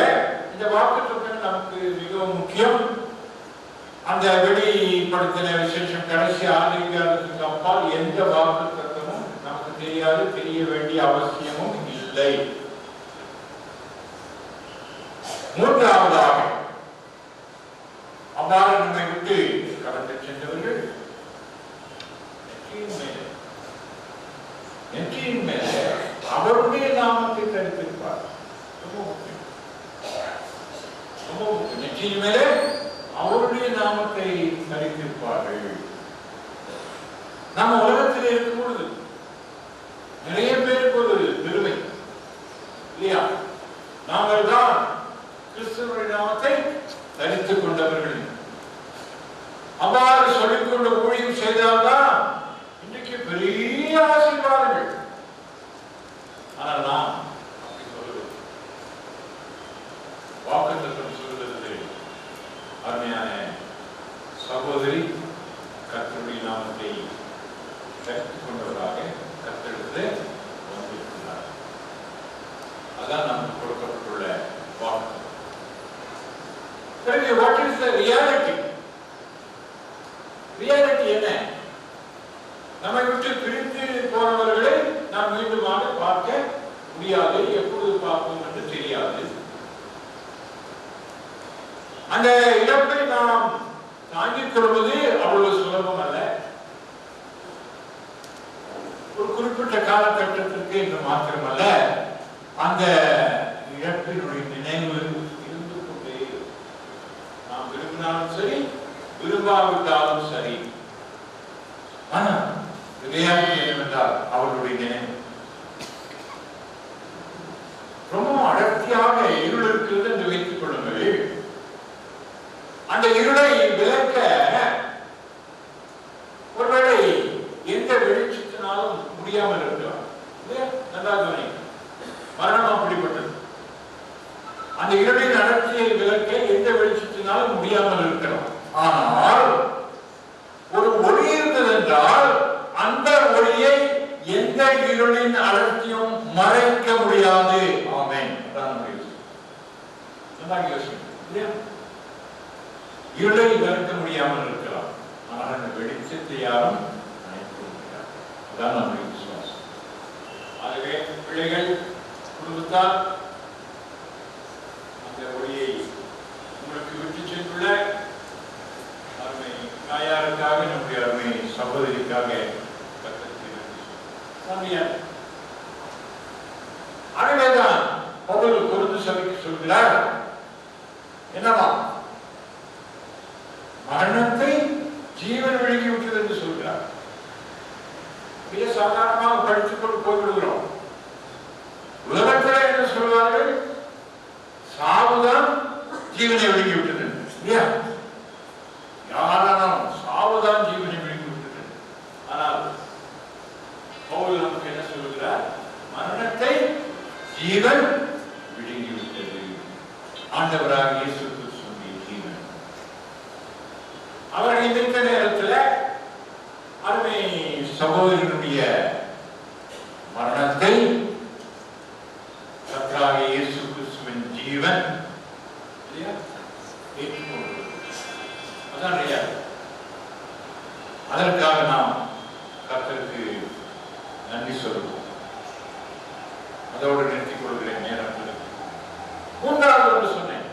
இந்த வாக்குத்தத்தம் நமக்கு மிகவும் முக்கியம். அந்த வெளிப்படுத்தின விசேஷம் கடைசி ஆதிகாரத்துக்கு அப்பால் எந்த வாக்குத்தத்தமும் நமக்கு தெரியாது, தெரிய வேண்டிய அவசியமும் இல்லை. மூன்றாவதாக அவ்வாறு நம்மை விட்டு கடந்து சென்றவர்கள் நெற்றியின் மேல அவருடைய நாமத்தை தரித்திருப்பார். நெற்றியின் மேல அவருடைய நாமத்தை தரித்திருப்பார்கள். நம்ம உலகத்தில் இருக்கும் பொழுது நிறைய பேருக்கு ஒரு பெருமை இல்லையா? நாங்கள் தான் கிறிஸ்துவனுடைய நாமத்தை தரித்துக் கொண்டவர்கள். அவ்வாறு சொல்லிக்கொண்டு ஊழியம் செய்தால்தான் இன்றைக்கு பெரிய ஆசீர்வாதங்கள். ஆனால் நாம் அப்படி சொல்லுவோம். வாக்குத்தத்தம் சொல்லுகிறது, அருமையான சகோதரி கர்த்தருடைய நாமத்தை தரித்துக் கொண்டவராக கர்த்தரிடத்திலே வந்திருக்கிறார். அதான் நமக்கு கொடுக்கப்பட்டுள்ள வாக்கு. What is the reality? Reality என்ன? நம்மை விட்டு பிரிந்து போனவர்களை நாம் மீண்டுமாக பார்க்க முடியாது, எப்பொழுது பார்ப்போம் என்று தெரியாது. அந்த இழப்பை நாம் தாங்கிக் கொள்வது அவ்வளவு சுலபம் அல்ல. ஒரு குறிப்பிட்ட காலகட்டத்திற்கு என்று மாத்திரமல்ல, அந்த இழப்பினுடைய நினைவு இருந்து கொண்டே நாம் விரும்பினாலும் சரி, விரும்பாவிட்டாலும் சரி. ஆனால் என்னவென்றால் அவர்களுடைய நினைவு ரொம்ப அடர்த்தியாக இருள் இருக்கிறது என்று வைத்துக் கொள்ளுங்கள். அந்த இருளை விளக்க ஒருவேளை எந்த வெளிச்சத்தினாலும் முடியாமல் இருக்கலாம். நன்றாக மரணம் அப்படிப்பட்டது. அந்த இருளின் அடர்த்தியை விளக்க எந்த வெளிச்சத்தினாலும் முடியாமல் இருக்கலாம். ஆனால் ஒரு ஒளி இருந்தது என்றால் அந்த ஒளியை எந்த இருளின் அடர்த்தியும் மறைக்க முடியாது. ஆமென். இருளை விளக்க முடியாமல் இருக்கலாம், ஆனால் அந்த வெளிச்சத்தை யாரும் மறைக்க முடியாது. அதான் நம்முடைய விசுவாசம். ஆகவே பிள்ளைகள், குடும்பத்தார் அந்த ஒளியை உங்களுக்கு விட்டு சென்றுள்ள அருமை தாயாருக்காக, நம்முடைய அருமை சகோதரிக்காக ஆகவேதான் பவுல் கொரிந்து சபைக்கு சொல்கிறார், என்னவா மரணத்தை ஜீவன் விழுங்கி விட்டது என்று சொல்கிறார். மிக சாதாரணமாக படித்துக் கொண்டு போய்விடுகிறோம். உலகத்தில் என்ன சொல்வார்கள்? சாவுதான் ஜீவனை விழுங்கி விட்டது இல்லையா? யாராலும் சாவுதான் ஜீவனை விழுங்கி விட்டது. ஆனால் பவுல் நமக்கு என்ன சொல்கிறார்? மரணத்தை ஜீவன் விழுங்கி விட்டது. ஆண்டவராக இயேசு கிறிஸ்துவின் ஜீவன். அவர்கள் இந்த நேரத்தில் அருமை சகோதரனுடைய மரணத்தை வார்த்தை கர்த்தராகிய இயேசு கிறிஸ்துவின் ஜீவன் இல்லையா ஏற்றுக்கொள்வது. அதான் ரியாலிட்டி. அதற்காக நாம் கர்த்தருக்கு நன்றி சொல்லுவோம். அதோடு நிறுத்திக் கொள்கிறேன். நேரம் மூன்றாவது ஒன்று சொன்னேன்.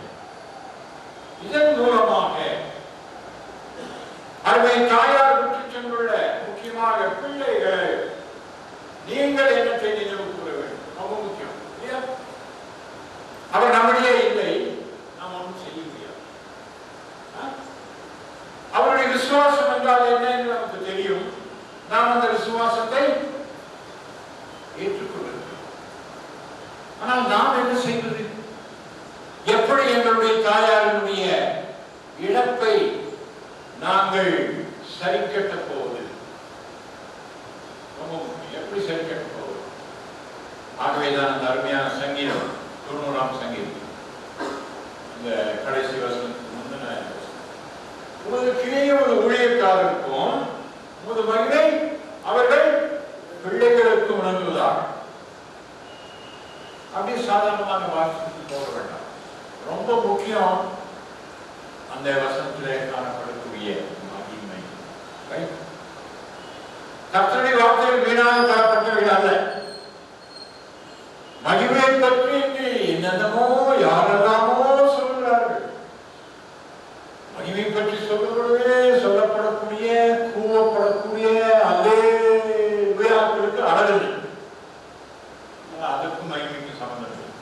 இதன் மூலமாக அருமை தாயார் விட்டு சென்றுள்ள முக்கியமாக பிள்ளைகள் நீங்கள் என்னத்தை நினைவு கூற வேண்டும். ரொம்ப முக்கியம். அவர் நம்மிடையே இல்லை, நாம் ஒன்றும் செய்ய முடியாது. அவருடைய விசுவாசம் என்றால் என்ன என்று நமக்கு தெரியும். நாம் அந்த விசுவாசத்தை ஏற்றுக்கொள்கிறோம். ஆனால் நாம் என்ன செய்வது? எப்படி எங்களுடைய தாயாரினுடைய இழப்பை நாங்கள் சரி கட்டப் போவது? எப்படி சரி கட்டப் போவது? ஆகவேதான் அந்த அருமையான சங்கீதம் 90ஆம் சங்கீதம் இந்த கடைசி வசனத்துக்கு முந்தின உமது கிளைய ஒரு ஊழியக்காரருக்கும் உமது மகிமை அவர்கள் பிள்ளைகளுக்கு உணர்ந்துவதாக. அப்படி சாதாரணமாக வாசித்து போக வேண்டாம். ரொம்ப முக்கியம் அந்த வசனத்திலே காணப்படக்கூடிய மகிமை. கர்த்தருடைய வார்த்தையில் வீணாக தரப்பட்டவைகள் அல்ல. மகிமையை பற்றி இன்று என்னென்னமோ யாரெல்லாமோ சொல்கிறார்கள். மகிமை பற்றி சொல்லுவதே சொல்லப்படக்கூடிய கூவப்படக்கூடிய அதே விழாக்களுக்கு அழகு. அதற்கும் மகிமைக்கு சம்பந்தம்.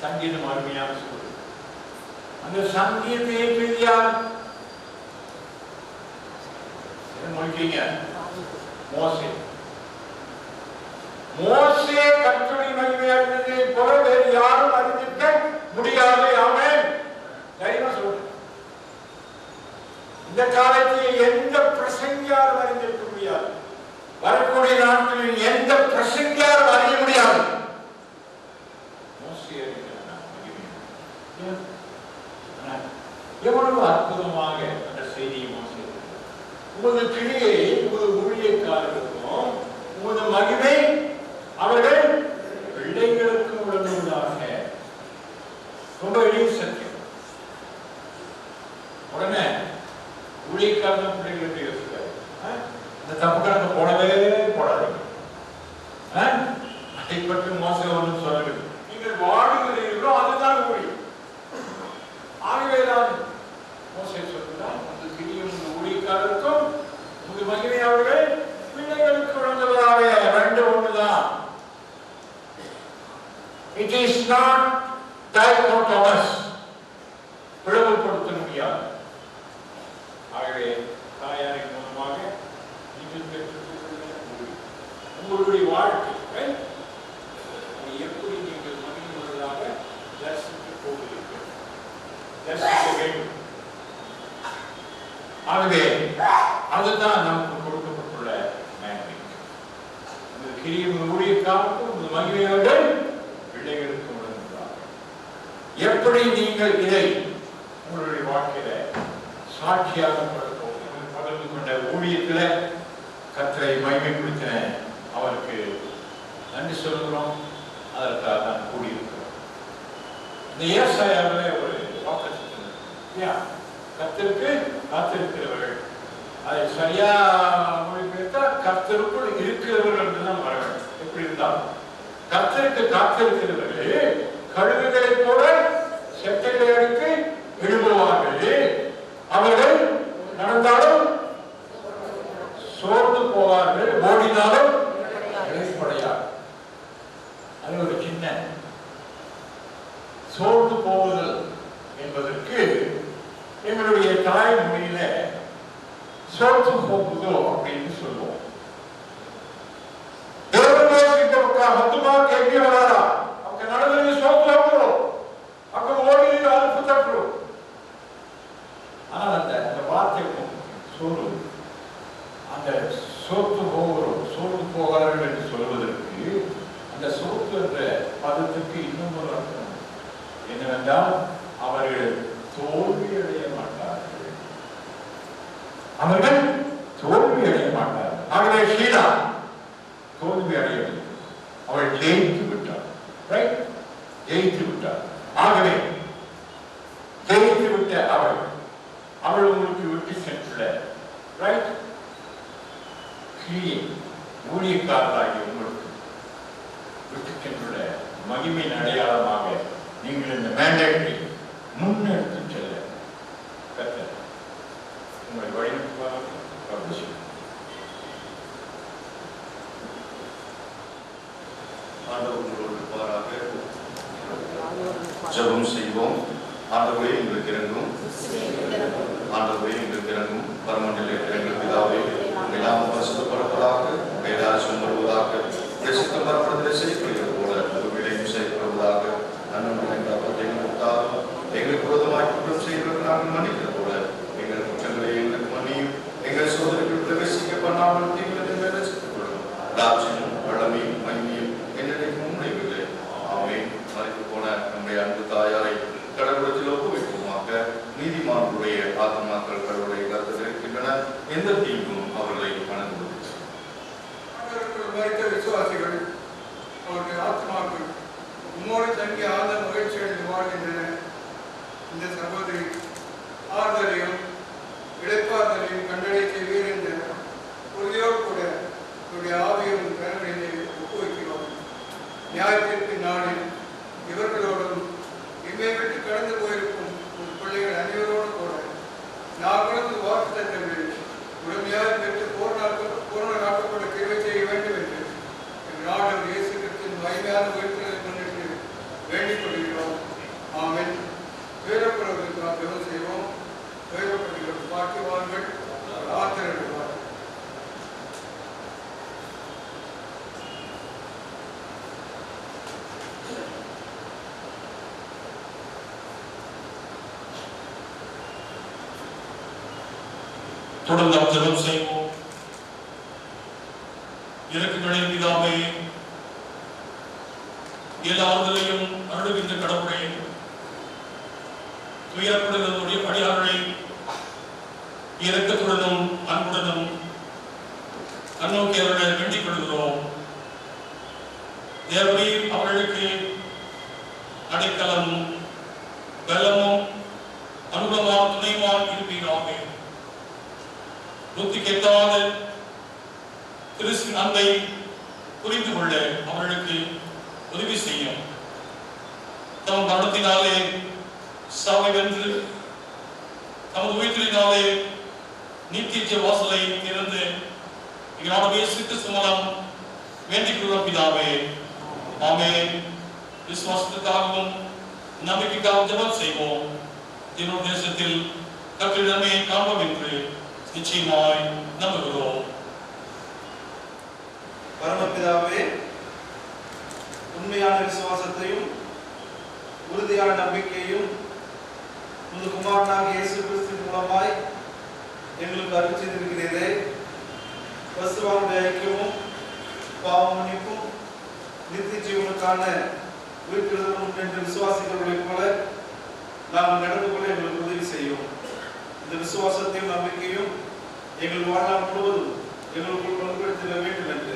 சங்கீதம் அருமையான சொல்லு. அந்த சங்கீதத்தை ஏற்றியது யார்? மொழிக்கிறீங்க மோசே. மோசே கர்த்தருடைய மகிமை அறிந்ததை போல வேறு யாரும் அறிந்திருக்க முடியாது. ஆமென். தைரியமா சொல்லுங்க. இந்த காலத்தில் எந்த பிரசங்கியாரும் அறிந்திருக்க முடியாது. வரக்கூடிய நாட்களில் எந்த பிரசங்கியாரும் அறிய முடியாது. மோசே எவ்வளவு அற்புதமாக அந்த செய்தியை மோசே. உமது கிளியை உமது ஊழியக்காரர்களுக்கும் உமது மகிமை அவர்கள் பிள்ளைகளுக்கும் உடனுள்ளதாக. ரொம்ப எளிய சத்தியம். உடனே ஊழியக்காரன் பிள்ளைகளுக்கு யோசிக்காது. இந்த தப்பு கணக்கு போடவே போடாதீங்க. அதை பற்றி மோசம் ஒன்றும் சொல்லவில்லை. நீங்கள் வாழுகிறீர்களோ அதுதான் ஊழியம். ஆகவேதான் மோசே சொல்கிறார், உமது கிளியும் உமது ஊழியக்காரருக்கும் உமது மகிமை அவர்கள் பிள்ளைகளுக்கு உணர்ந்தவராக. ரெண்டு ஒன்றுதான். It is not dichotomous. பிளவுபடுத்த முடியாது. ஆகவே தாயாரின் மூலமாக நீங்கள் பெற்றுக்கொள்ள உங்களுடைய வாழ்க்கை எப்படி நீங்கள் மகிழ்வுள்ளதாக தரிசித்து போகிறீர்கள், தரிசிக்க வேண்டும். ஆகவே அதுதான் நமக்கு கொடுக்கப்பட்டுள்ள மேன்மை. இந்த கிரியும் ஊழியக்காரருக்கும் இந்த மகிமையாளர்கள் பிள்ளைகளுக்கு உணர்ந்தார்கள். எப்படி நீங்கள் இதை உங்களுடைய வாழ்க்கையில சாட்சியாக பகிர்ந்து கொண்ட ஊழியத்தில் கர்த்தரை மகிமைப்படுத்தின அவருக்கு நன்றி சொல்கிறோம். அதற்காக நான் கூடியிருக்கிறோம். இந்த ஏசாயாவிலே ஒரு வாக்குத்தத்தம், கர்த்தருக்கு காத்திருக்கிறவர்கள், அதை சரியா மொழிபெயர்த்தால் கர்த்தருக்குள் இருக்கிறவர்கள் என்றுதான் வர வேண்டும். எப்படி இருந்தாலும் கர்த்தருக்கு காத்திருக்கிறவர்கள் கழுகுகளை போல செட்டைகளை அடித்து எழுப்புவார்கள். அவர்கள் நடந்தாலும் சோர்ந்து போவார்கள், ஓடினாலும் இளைப்படையார். அது ஒரு சின்ன சோர்ந்து போவதல் என்பதற்கு எங்களுடைய தாய்மொழியில சோர்ந்து போகுதோ அப்படின்னு சொல்லுவோம். ಹತ್ತುಮಾ ಕೇಳಿ ಬರಾರ ಅವಕ್ಕೆ ನಡೆದಲ್ಲಿ ಸೋತು ಹೋಗ್ರು ಅಕ್ಕ ಓಡಿ ಅಲ್ಪು ತಟ್ಟರು. ஆனால் அந்த வார்த்தை சோறு, அந்த சோத்து போகிறோம் சோர்ந்து போகிறார்கள் என்று சொல்வதற்கு அந்த சோத்து என்ற பதத்துக்கு இன்னும் ஒரு அர்த்தம் என்னவென்றால் அவர்கள் தோல்வி அடைய மாட்டார்கள். அவர்கள் தோல்வி அடைய மாட்டார்கள். ஆகவே ஷீலா தோல்வி அடையவில்லை, அவள் ஜெயித்து விட்டாள். ரைட், ஜெயித்து விட்டாள். ஆகவே ஜெயித்து விட்ட அவள் உங்களுக்கு விட்டு சென்றுள்ள ரைட் கீழே ஊழியக்காரராகிய உங்களுக்கு விட்டு சென்றுள்ள மகிமையின் அடையாளமாக நீங்கள் இந்த மேண்டேட்டை முன்னெடுத்து செல்ல கர்த்தர் உங்களை வழிநடத்துவார்கள். ஆண்டவர் உங்களோடு இருப்பாராக. ஜெபம் செய்வோம். ஆண்டவரே எங்களுக்கு இறங்கும், ஆண்டவரே எங்களுக்கு இறங்கும். பரமண்டலத்தில் எங்கள் பிதாவே, உங்கள் நாமம் பரிசுத்தப்படுவதாக, உங்கள் ராஜ்யம் வருவதாக, உங்கள் சித்தம் பரமண்டலத்தில் செய்யப்படுகிறது போல உங்களிடையும் செய்யப்படுவதாக. நன்மை எங்களுக்கு விரோதமாய் குற்றம் செய்வதற்கு நாங்கள் மன்னிக்கிறது போல எங்கள் குற்றங்களை எங்களுக்கு மன்னியும். எங்கள் சோதனைகள் பிரவேசிக்க பண்ணாமல் தீவிரத்தின் மேலே சித்துக்கொள்ளும். ராஜ்யமும் வளமையும் மகிமையும் என்னைக்கும் உண்மையில்லை. ஆமே. மறைத்து போன நம்முடைய அன்பு தாயாரை கடவுளத்தில் ஒப்புவிப்போமாக. நீதிமான்களுடைய ஆத்மாக்கள் கடவுளை கருத்தில் இருக்கின்றன. எந்த தீங்கும் அவர்களை அனுபவித்து மறைத்த விசுவாசிகள் அவருடைய ஆத்மாக்கள் உம்மோடு தங்கி ஆழ்ந்த மகிழ்ச்சியடைந்து வாழ்கின்றன. இந்த சகோதரி ஆறுதலையும் இடைப்பாறுதலையும் கண்டடை செய்வீர் என்ற உறுதியோடு கூட இவருடைய ஆவியும் கருவினை ஒப்புவிக்கிறோம். நியாயத்திற்கு நாளில் இவர்களோடும் இம்மை விட்டு கடந்து போயிருக்கும் பிள்ளைகள் அனைவரோடு கூட நாங்களும் வாக்குத்தத்தங்கள் உடமையாக பெற்று பூரணமாக்கப்பட கிருபை செய்ய வேண்டும் என்று எங்கள் ஆண்டவர் இயேசு கிறிஸ்துவின் மகிமையான உயிர்த்தலை முன்னிட்டு வேண்டிக் கொள்கிறோம். ஆமென். வேறப்படுவதற்கு நாம் ஜெபம் செய்வோம். வேறப்படுகிற பாக்கியவான்கள் ஆத்திரப்படுவார். தொடர்ந்து ஜெபம் செய்வோம். இறக்குகளின் பிதாவே, எல்லாவற்றையும் அருளுகின்ற கடவுளே, துயரப்படுகிறவருடைய அடியார்களை இரக்கத்துடனும் அன்புடனும் கண்ணோக்கி அவர்களை வேண்டிக் கொள்கிறோம். தேவரீர் அவர்களுக்கு அடைக்கலம் பலமும் அனுகூலமான துணையுமாய் இருப்பீராக. புத்தி கெட்டாத கிறிஸ்துவின் அன்பை புரிந்து கொள்ள அவர்களுக்கு உதவி செய்யும். தம் மரணத்தினாலே சாவை வென்று தமது உயிர்த்தலினாலே நித்திய வாசலை திறந்து எங்களான இயேசு கிறிஸ்து மூலம் வேண்டிக் கொள்ளும் பிதாவே. ஆமென். விசுவாசத்துக்காகவும் நம்பிக்கைக்காகவும் ஜெபம் செய்வோம். திரு தேசத்தில் கர்த்தரின் நன்மையை காண்போம் என்று நிச்சயமாய் நம்புகிறோம். பரமபிதாவே, உண்மையான விசுவாசத்தையும் உறுதியான நம்பிக்கையும் உமது குமாரனாகிய இயேசு கிறிஸ்துவின் மூலமாய் எங்களுக்கு அருள் செய்திருக்கிறீரே. பரிசுத்தவான்களுடைய ஐக்கியமும் பாவ மன்னிப்பும் நித்திய ஜீவனுக்கான உயிர்த்தெழுதலும் என்று விசுவாசிகளைப் போல நாம் நடந்து கொள்ள எங்களுக்கு உதவி செய்யும். இந்த விசுவாசத்தையும் நம்பிக்கையும் எங்கள் வாழ்நாள் முழுவதும் எங்களுக்குள் பலப்படுத்திட வேண்டும் என்று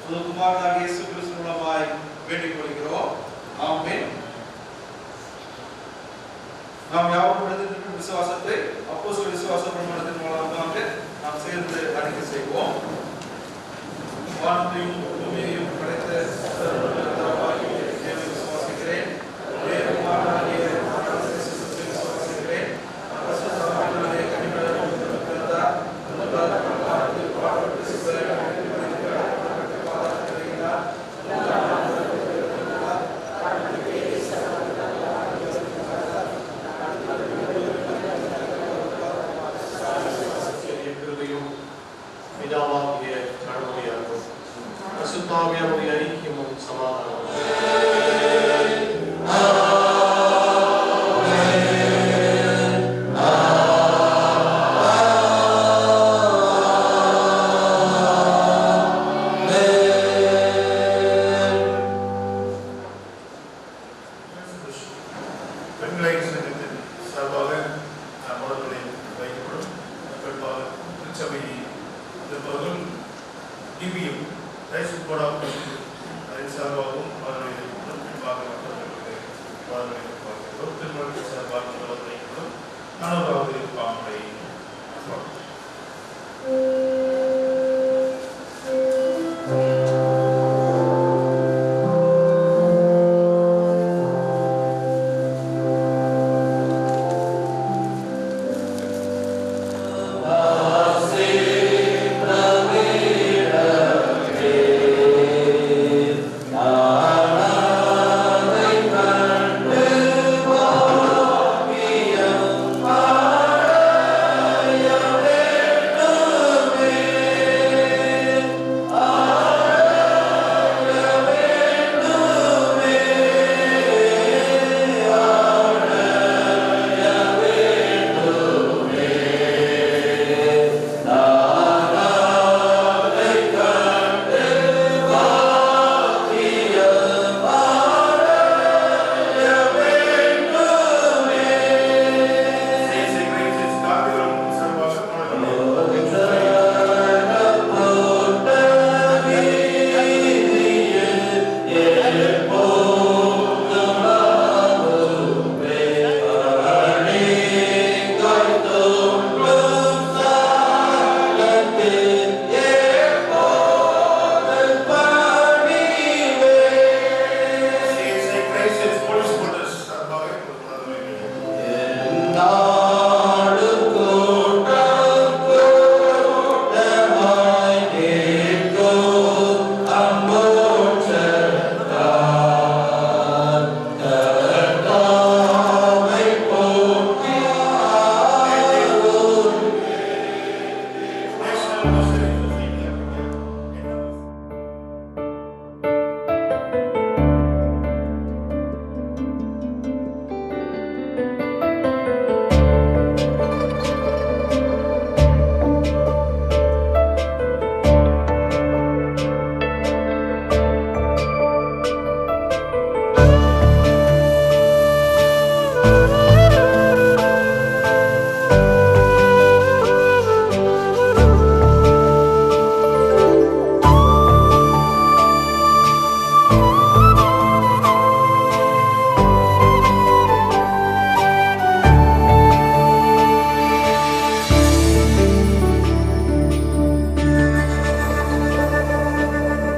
உமது குமாரனாகிய இயேசு கிறிஸ்து மூலமாய் வேண்டிக் கொள்கிறோம். ஆமென். நாம் யாவும் எடுத்துக்கிற விசுவாசத்தை அப்போஸ்தலர் விசுவாச பிரமாணத்தின் மூலமாக நாம் சேர்ந்து அறிக்கை செய்வோம். வானத்தையும் பூமியையும் படைத்த தேவனை விசுவாசிக்கிறேன். தேவகுமாரனாகிய இயேசுவை விசுவாசிக்கிறேன். பரிசுத்தவான்களுடைய கனிமலரும் பிறந்தார். பாடுபட்டு பிதாவாகிய கடவுளுடைய அன்பும் பரிசுத்தாவியாருடைய ஐக்கியமும் சமாதானமும் பெண்களை சங்கத்தின் சார்பாக மலர்களை வைக்கப்படும் திருச்சபை இருப்பவர்கள் டிவியும் ரைஸ் போடாமல் அதன் சார்பாகவும் அவர்களை பின்பாக மற்றவர்களுக்கு வாழ்வதையும் திருமணத்தின் சார்பாக முதல்வரையும் 4வது பாம்பை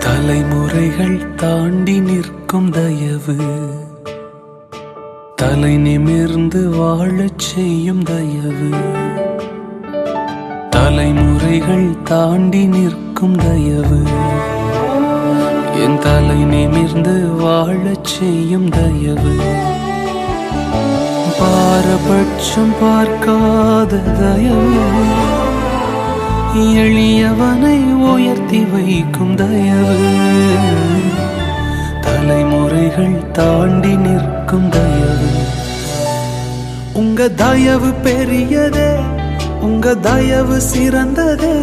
தலைமுறைகள் தாண்டி நிற்கும் தயவு, தலை நிமிர்ந்து வாழச் செய்யும் தயவு. தலைமுறைகள் தாண்டி நிற்கும் தயவு, என் தலை நிமிர்ந்து வாழச் செய்யும் தயவு. பாரபட்சம் பார்க்காத தயவு, எளியவனை உயர்த்தி வைக்கும் தயவு. தலைமுறைகள் தாண்டி நிற்கும் தயவு. உங்க தயவு பெரியதே, உங்க தயவு சிறந்ததே.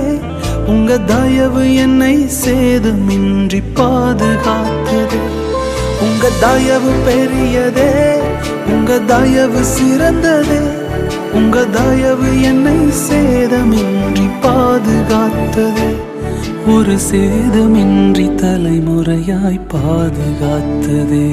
உங்க தயவு என்னை சேதமின்றி பாதுகாத்ததே. உங்க தயவு பெரியதே, உங்க தயவு சிறந்ததே. உங்க தயவு என்னை சேதமின்றி பாதுகாத்ததே. ஒரு சேதமின்றி தலைமுறையாய் பாதுகாத்ததே.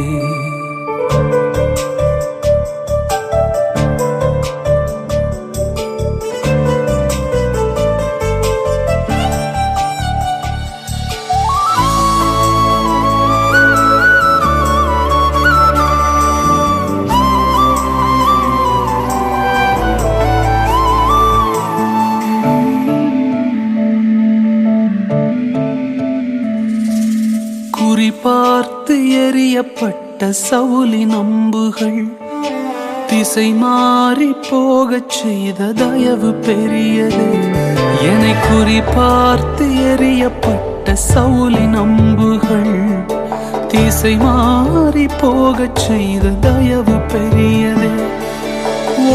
பார்த்து எறியப்பட்ட சவுலின் அம்புகள் திசை மாறி போகச் செய்த தயவு பெரியது. என்னை குறி பார்த்து எறியப்பட்ட சவுலின் அம்புகள் திசை மாறி போகச் செய்த தயவு பெரியது.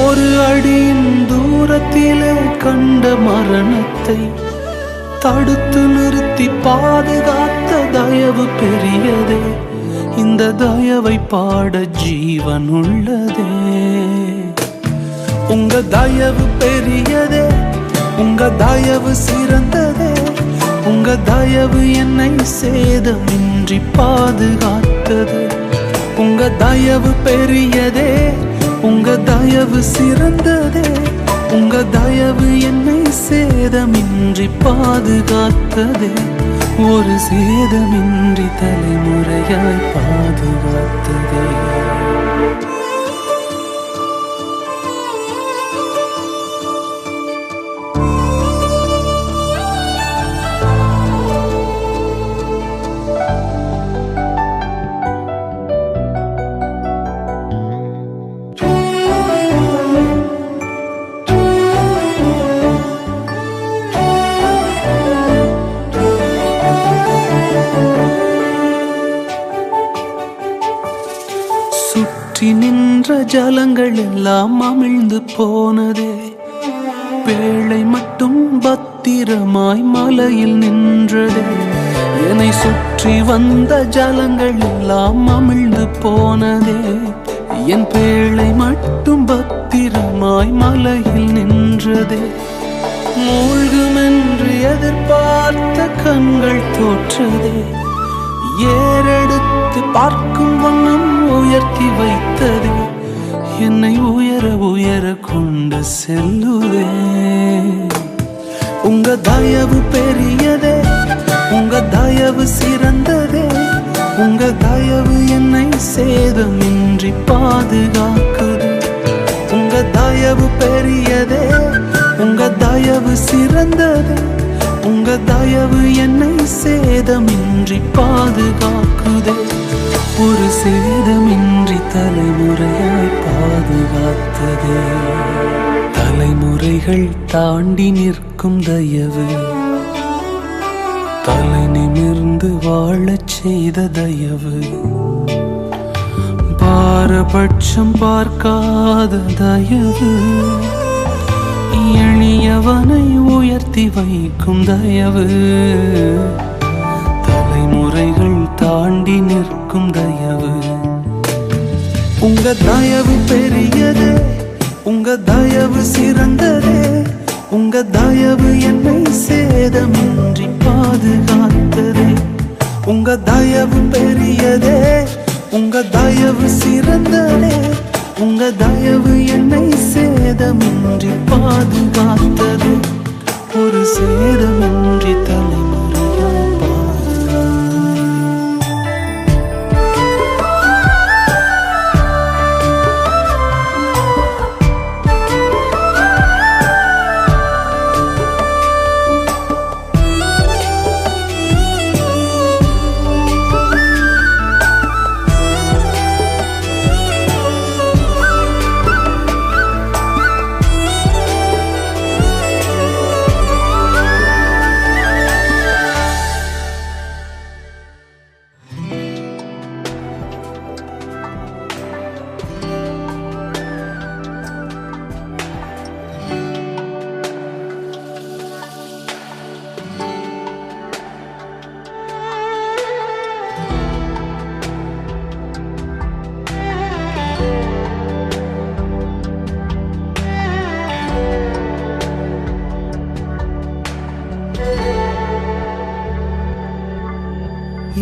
ஒரு அடியின் தூரத்திலே கண்ட மரணத்தை தடுத்து நிறுத்தி பாதுகாத்த தயவு பெரியதே. இந்த தயவை பாட ஜீவன் உள்ளதே. உங்க தயவு பெரியதே, உங்க தயவு சிறந்ததே. உங்க உங்க தயவு என்னை சேதமின்றி பாதுகாத்தது. உங்க தயவு பெரியதே, உங்க தயவு சிறந்ததே. உங்க தயவு என்னை சேதமின்றி பாதுகாத்ததே. ஒரு சேதமின்றி தலைமுறையாய் பாதுகாத்ததே. சுற்றி நின்ற ஜலங்கள் எல்லாம் அமிழ்ந்து போனதே. பேழை மட்டும் பத்திரமாய் மலையில் நின்றதே. என்னை சுற்றி வந்த ஜலங்கள் எல்லாம் அமிழ்ந்து போனதே. என் பேழை மட்டும் பத்திரமாய் மலையில் நின்றதே. மூழ்குமென்று எதிர்பார்த்த கண்கள் தோற்றதே. ஏறெடுத்து பார்க்கும் வண்ணம் உயர்த்தி வைத்ததே. என்னை உயர உயர கொண்டு செல்லுதே. உங்க தயவு பெரியதே, உங்க தயவு சிறந்ததே. உங்க தயவு என்னை சேதமின்றி பாதுகாக்குது. உங்க தயவு பெரியதே, உங்க தயவு சிறந்ததே. உங்க தயவு என்னை சேதமின்றி பாதுகாக்குதே. ஒரு சேதமின்றி தலைமுறையாய் பாதுகாத்ததே. தலைமுறைகள் தாண்டி நிற்கும் தயவு, தலை நிமிர்ந்து வாழச் செய்த தயவு. பாரபட்சம் பார்க்காத தயவு, எளியவனை உயர்த்தி வைக்கும் தயவு. தலைமுறைகள் தாண்டி நிற்கும் தயவு. உங்க தயவு பெரியதே, உங்க தயவு சிறந்ததே. உங்க தயவு என்னை சேதமின்றி பாதுகாத்ததே. உங்க தயவு பெரியதே, உங்க தயவு சிறந்ததே. உங்க தயவு என்னை சேதமின்றி பாதுகாத்தது. ஒரு சேதமின்றி தலைமுறையாய் பாதுகாத்தது.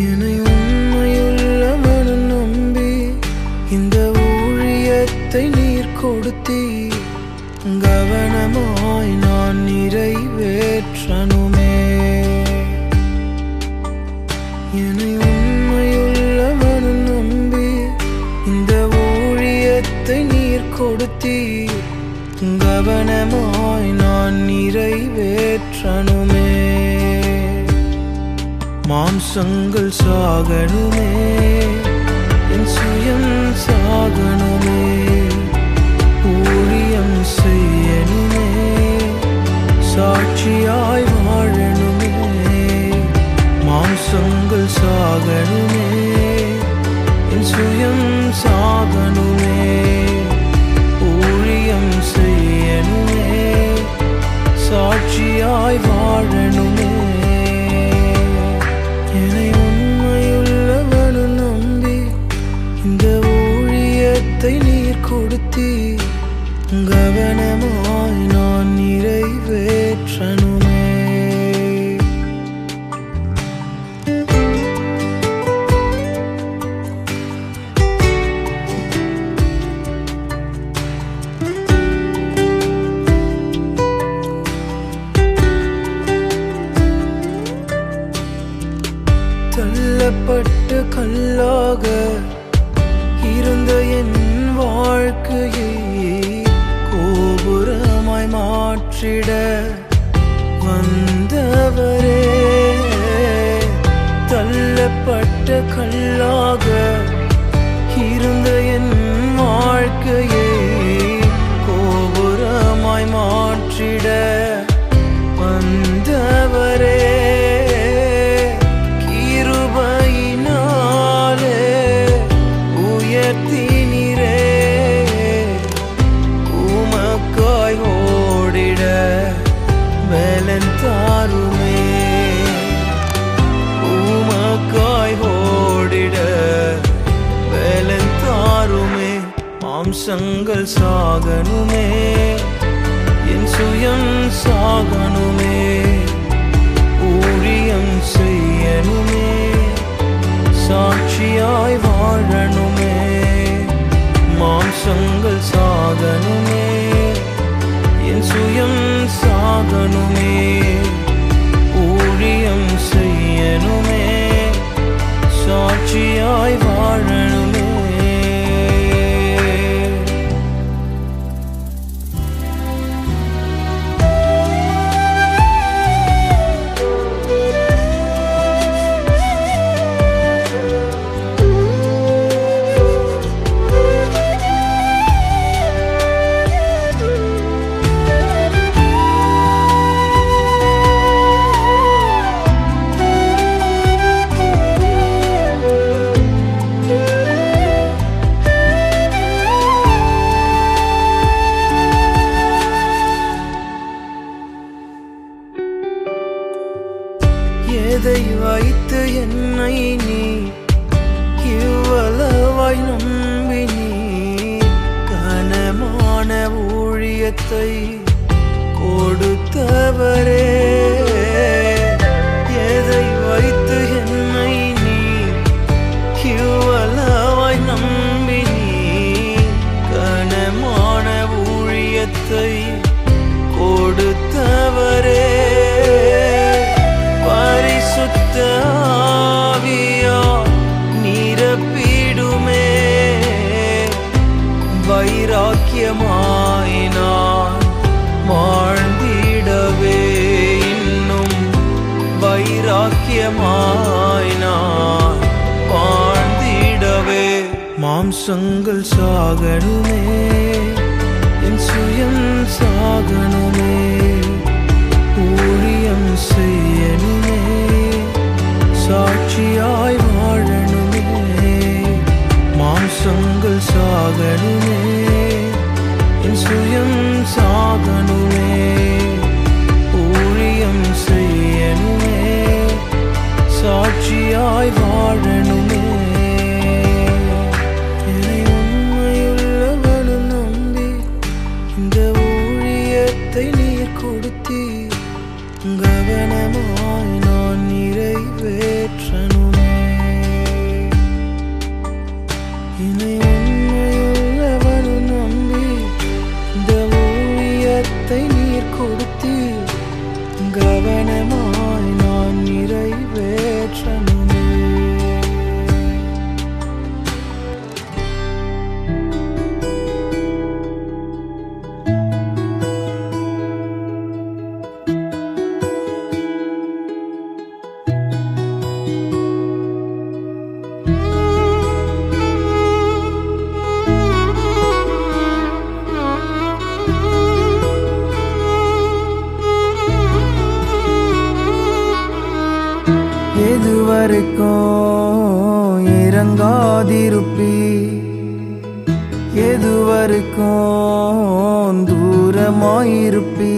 என்னை உண்மையுள்ள மனம் நம்பி இந்த ஊழியத்தை நீர் கொடுத்தி. கவனமாய் நான் நிறைவேற்றனுமே. என்னை உண்மையுள்ள மனம் நம்பி இந்த ஊழியத்தை நீர் கொடுத்தி. கவனமாய் நான் நிறைவேற்றனுமே. மாம்சங்கள் சாகணுமே, என் சுயம் சாகணுமே. ஊழியம் செய்யணுமே, சாட்சியாய் வாழணுமே. மாம்சங்கள் சாகணுமே, என் சுயம் சாகணுமே. ஊழியம் செய்யணுமே, சாட்சியாய் வாழணுமே. என்னை உண்மையுள்ளவனு நம்பி இந்த ஊழியத்தை நீர் கொடுத்தி. கவனமாய் நான் நிறைவேற்றனுமே. தள்ளப்பட்ட கல்லாக இருந்த என் வாழ்க்கையை கோபுரமாய் மாற்றிட வந்தவரே. தள்ளப்பட்ட கல்லாக இருந்த என் வாழ்க்கையை கோபுரமாய் மாற்றிட வந்தவரே. கிருபையினாலே உயர்த்தினீரே, உமக்காய் ஓடிட பலன் தாருமே, உமக்காய் ஓடிட பலன் தாருமே. மாம்சங்கள் சாகனுமே, என் சுயம் சாகனுமே, ஊழியம் செய்யனுமே, சாட்சியாய் வாழனுமே. மாம்சங்கள் சாகனுமே, என் சுயம் சாகனுமே, ஊழியம் செய்யனுமே, சாட்சியாய் வாழனுமே. எதை வைத்து என்னை நீ இவ்வளவாய் நம்பினீ? கனமான ஊழியத்தை கொடுத்தவரே. எதை வைத்து என்னை நீ இவ்வளவாய் நம்பினீ? கனமான ஊழியத்தை கொடுத்தவரே. பரிசுத்த ஆவியால் நிரப்பிடுமே, வைராக்கியமாய் நான் வாழ்ந்திடவே, இன்னும் வைராக்கியமாய் நான் வாழ்ந்திடவே. மாம்சங்கள் சாகனுமே, என் சுயம் சாகனுமே, ஊழியம் செய்யனுமே, சாட்சியாய் வாழனுமே. மாம்சங்கள் சாகனுமே, என் சுயம் சாகனுமே, ஊழியம் செய்யனுமே, சாட்சியாய் வாழனுமே. என்னை உண்மையுள்ளவனும் நம்பி இந்த ஊழியத்தை நீர் கொடுத்தீர், கவனமாய் நான் நிறைவேற்றனுமே. என்னை உண்மையுள்ளவனும் நம்பி இந்த ஊழியத்தை நீர் கொடுத்தீர், கவனமாய் நான் நிறைவேற்றனுமே. எதுவரைக்கும் இறங்காதிருப்பி, எதுவரைக்கும் தூரமாயிருப்பி,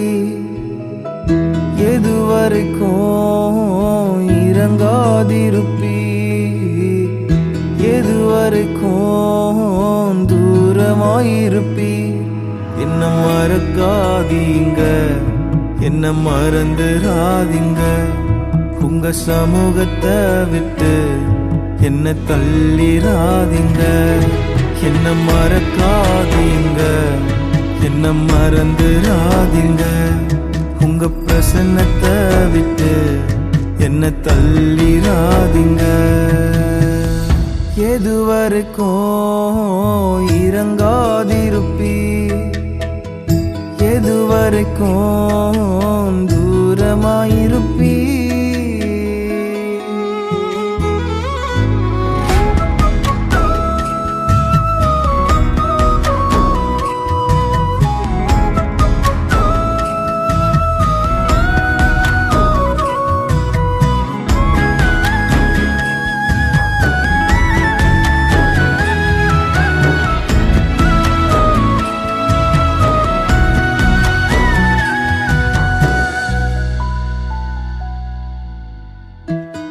எதுவரைக்கும் இறங்காதிருப்பி, எதுவரைக்கும் தூரமாயிருப்பி. என்ன மறக்காதீங்க, என்ன மறந்துடாதீங்க, உங்க சமூகத்தை விட்டு என்ன தள்ளிராதீங்க. என்ன மறக்காதீங்க, என்ன மறந்துடாதீங்க, உங்க பிரசன்னத்தை விட்டு என்ன தள்ளிராதீங்க. எதுவரைக்கும் இறங்காதிருப்பி, எதுவரைக்கும் தூரமாயிருப்பி.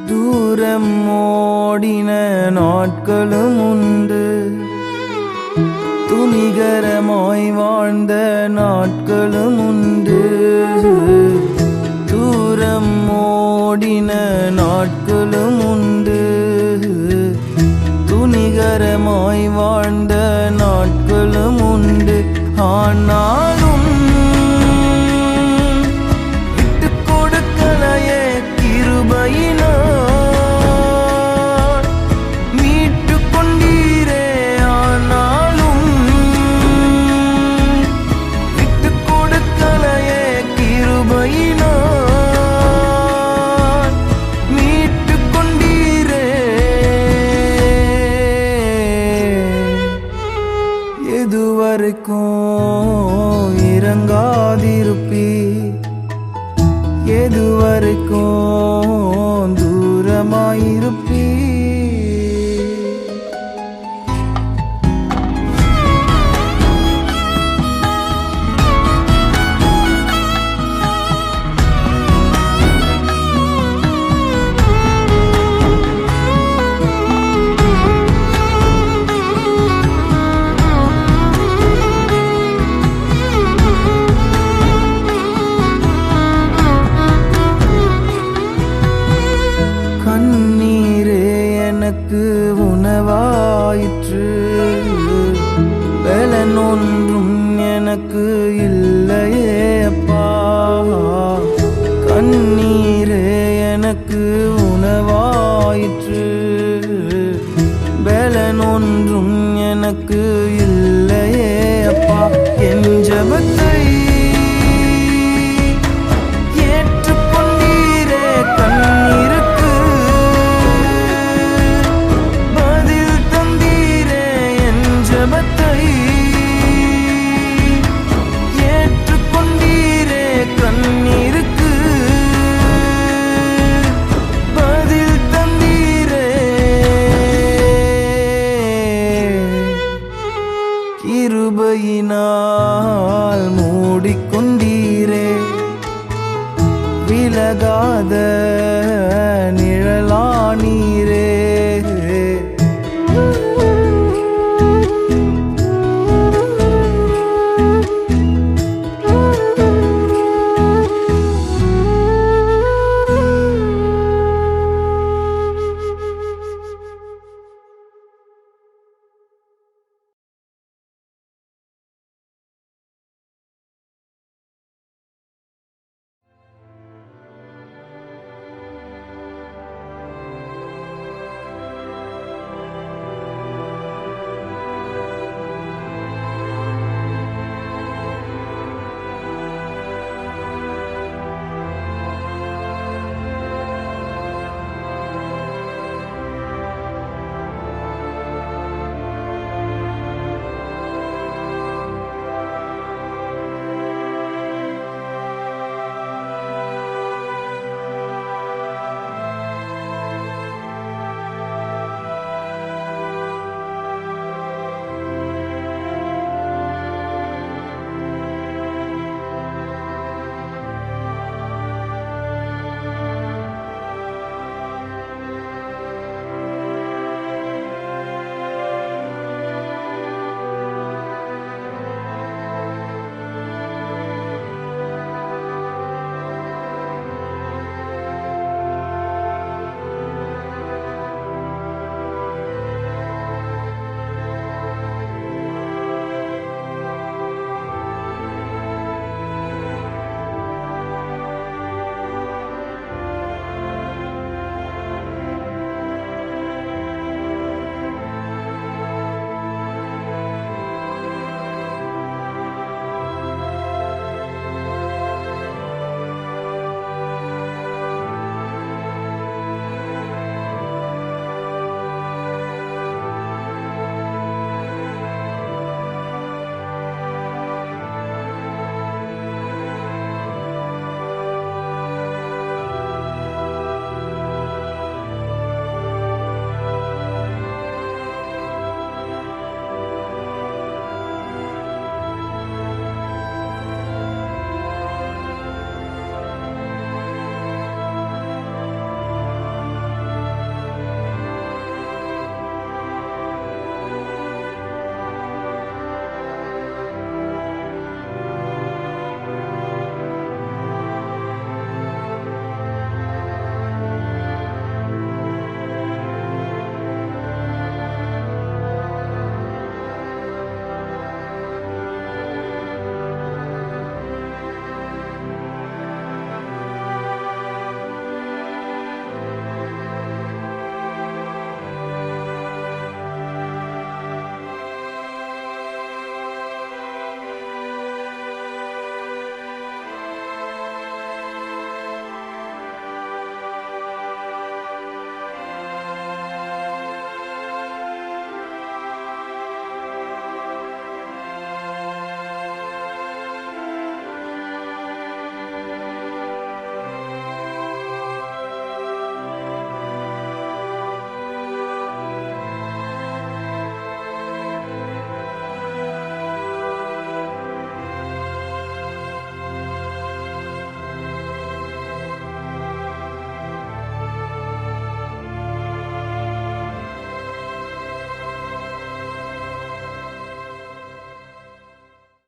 தூரம் ஓடின நாட்களும் உண்டு, துணிகரமாய் வாழ்ந்த நாட்களும் உண்டு. தூரம் ஓடின நாட்களும் உண்டு, துணிகரமாய் வாழ்ந்த நாட்களும் உண்டு. ஆனாலும் விட்டு கொடுக்கலையே கிருபையினார் மீட்டு கொண்டீரே. ஆனாலும் விட்டு கொடுக்கலையே கிருபையினார் மீட்டு கொண்டீரே. எதுவரைக்கும் இறங்காதிருப்பி, எதுவரைக்கும் தூரமாயிருப்பி. கண்ணீரே எனக்கு உணவாயிற்று, பலன் ஒன்றும் எனக்கு இல்லையே அப்பா. கண்ணீரே எனக்கு உணவாயிற்று, பலன் ஒன்றும் எனக்கு இல்லையே அப்பா. என் ஜெபத்தை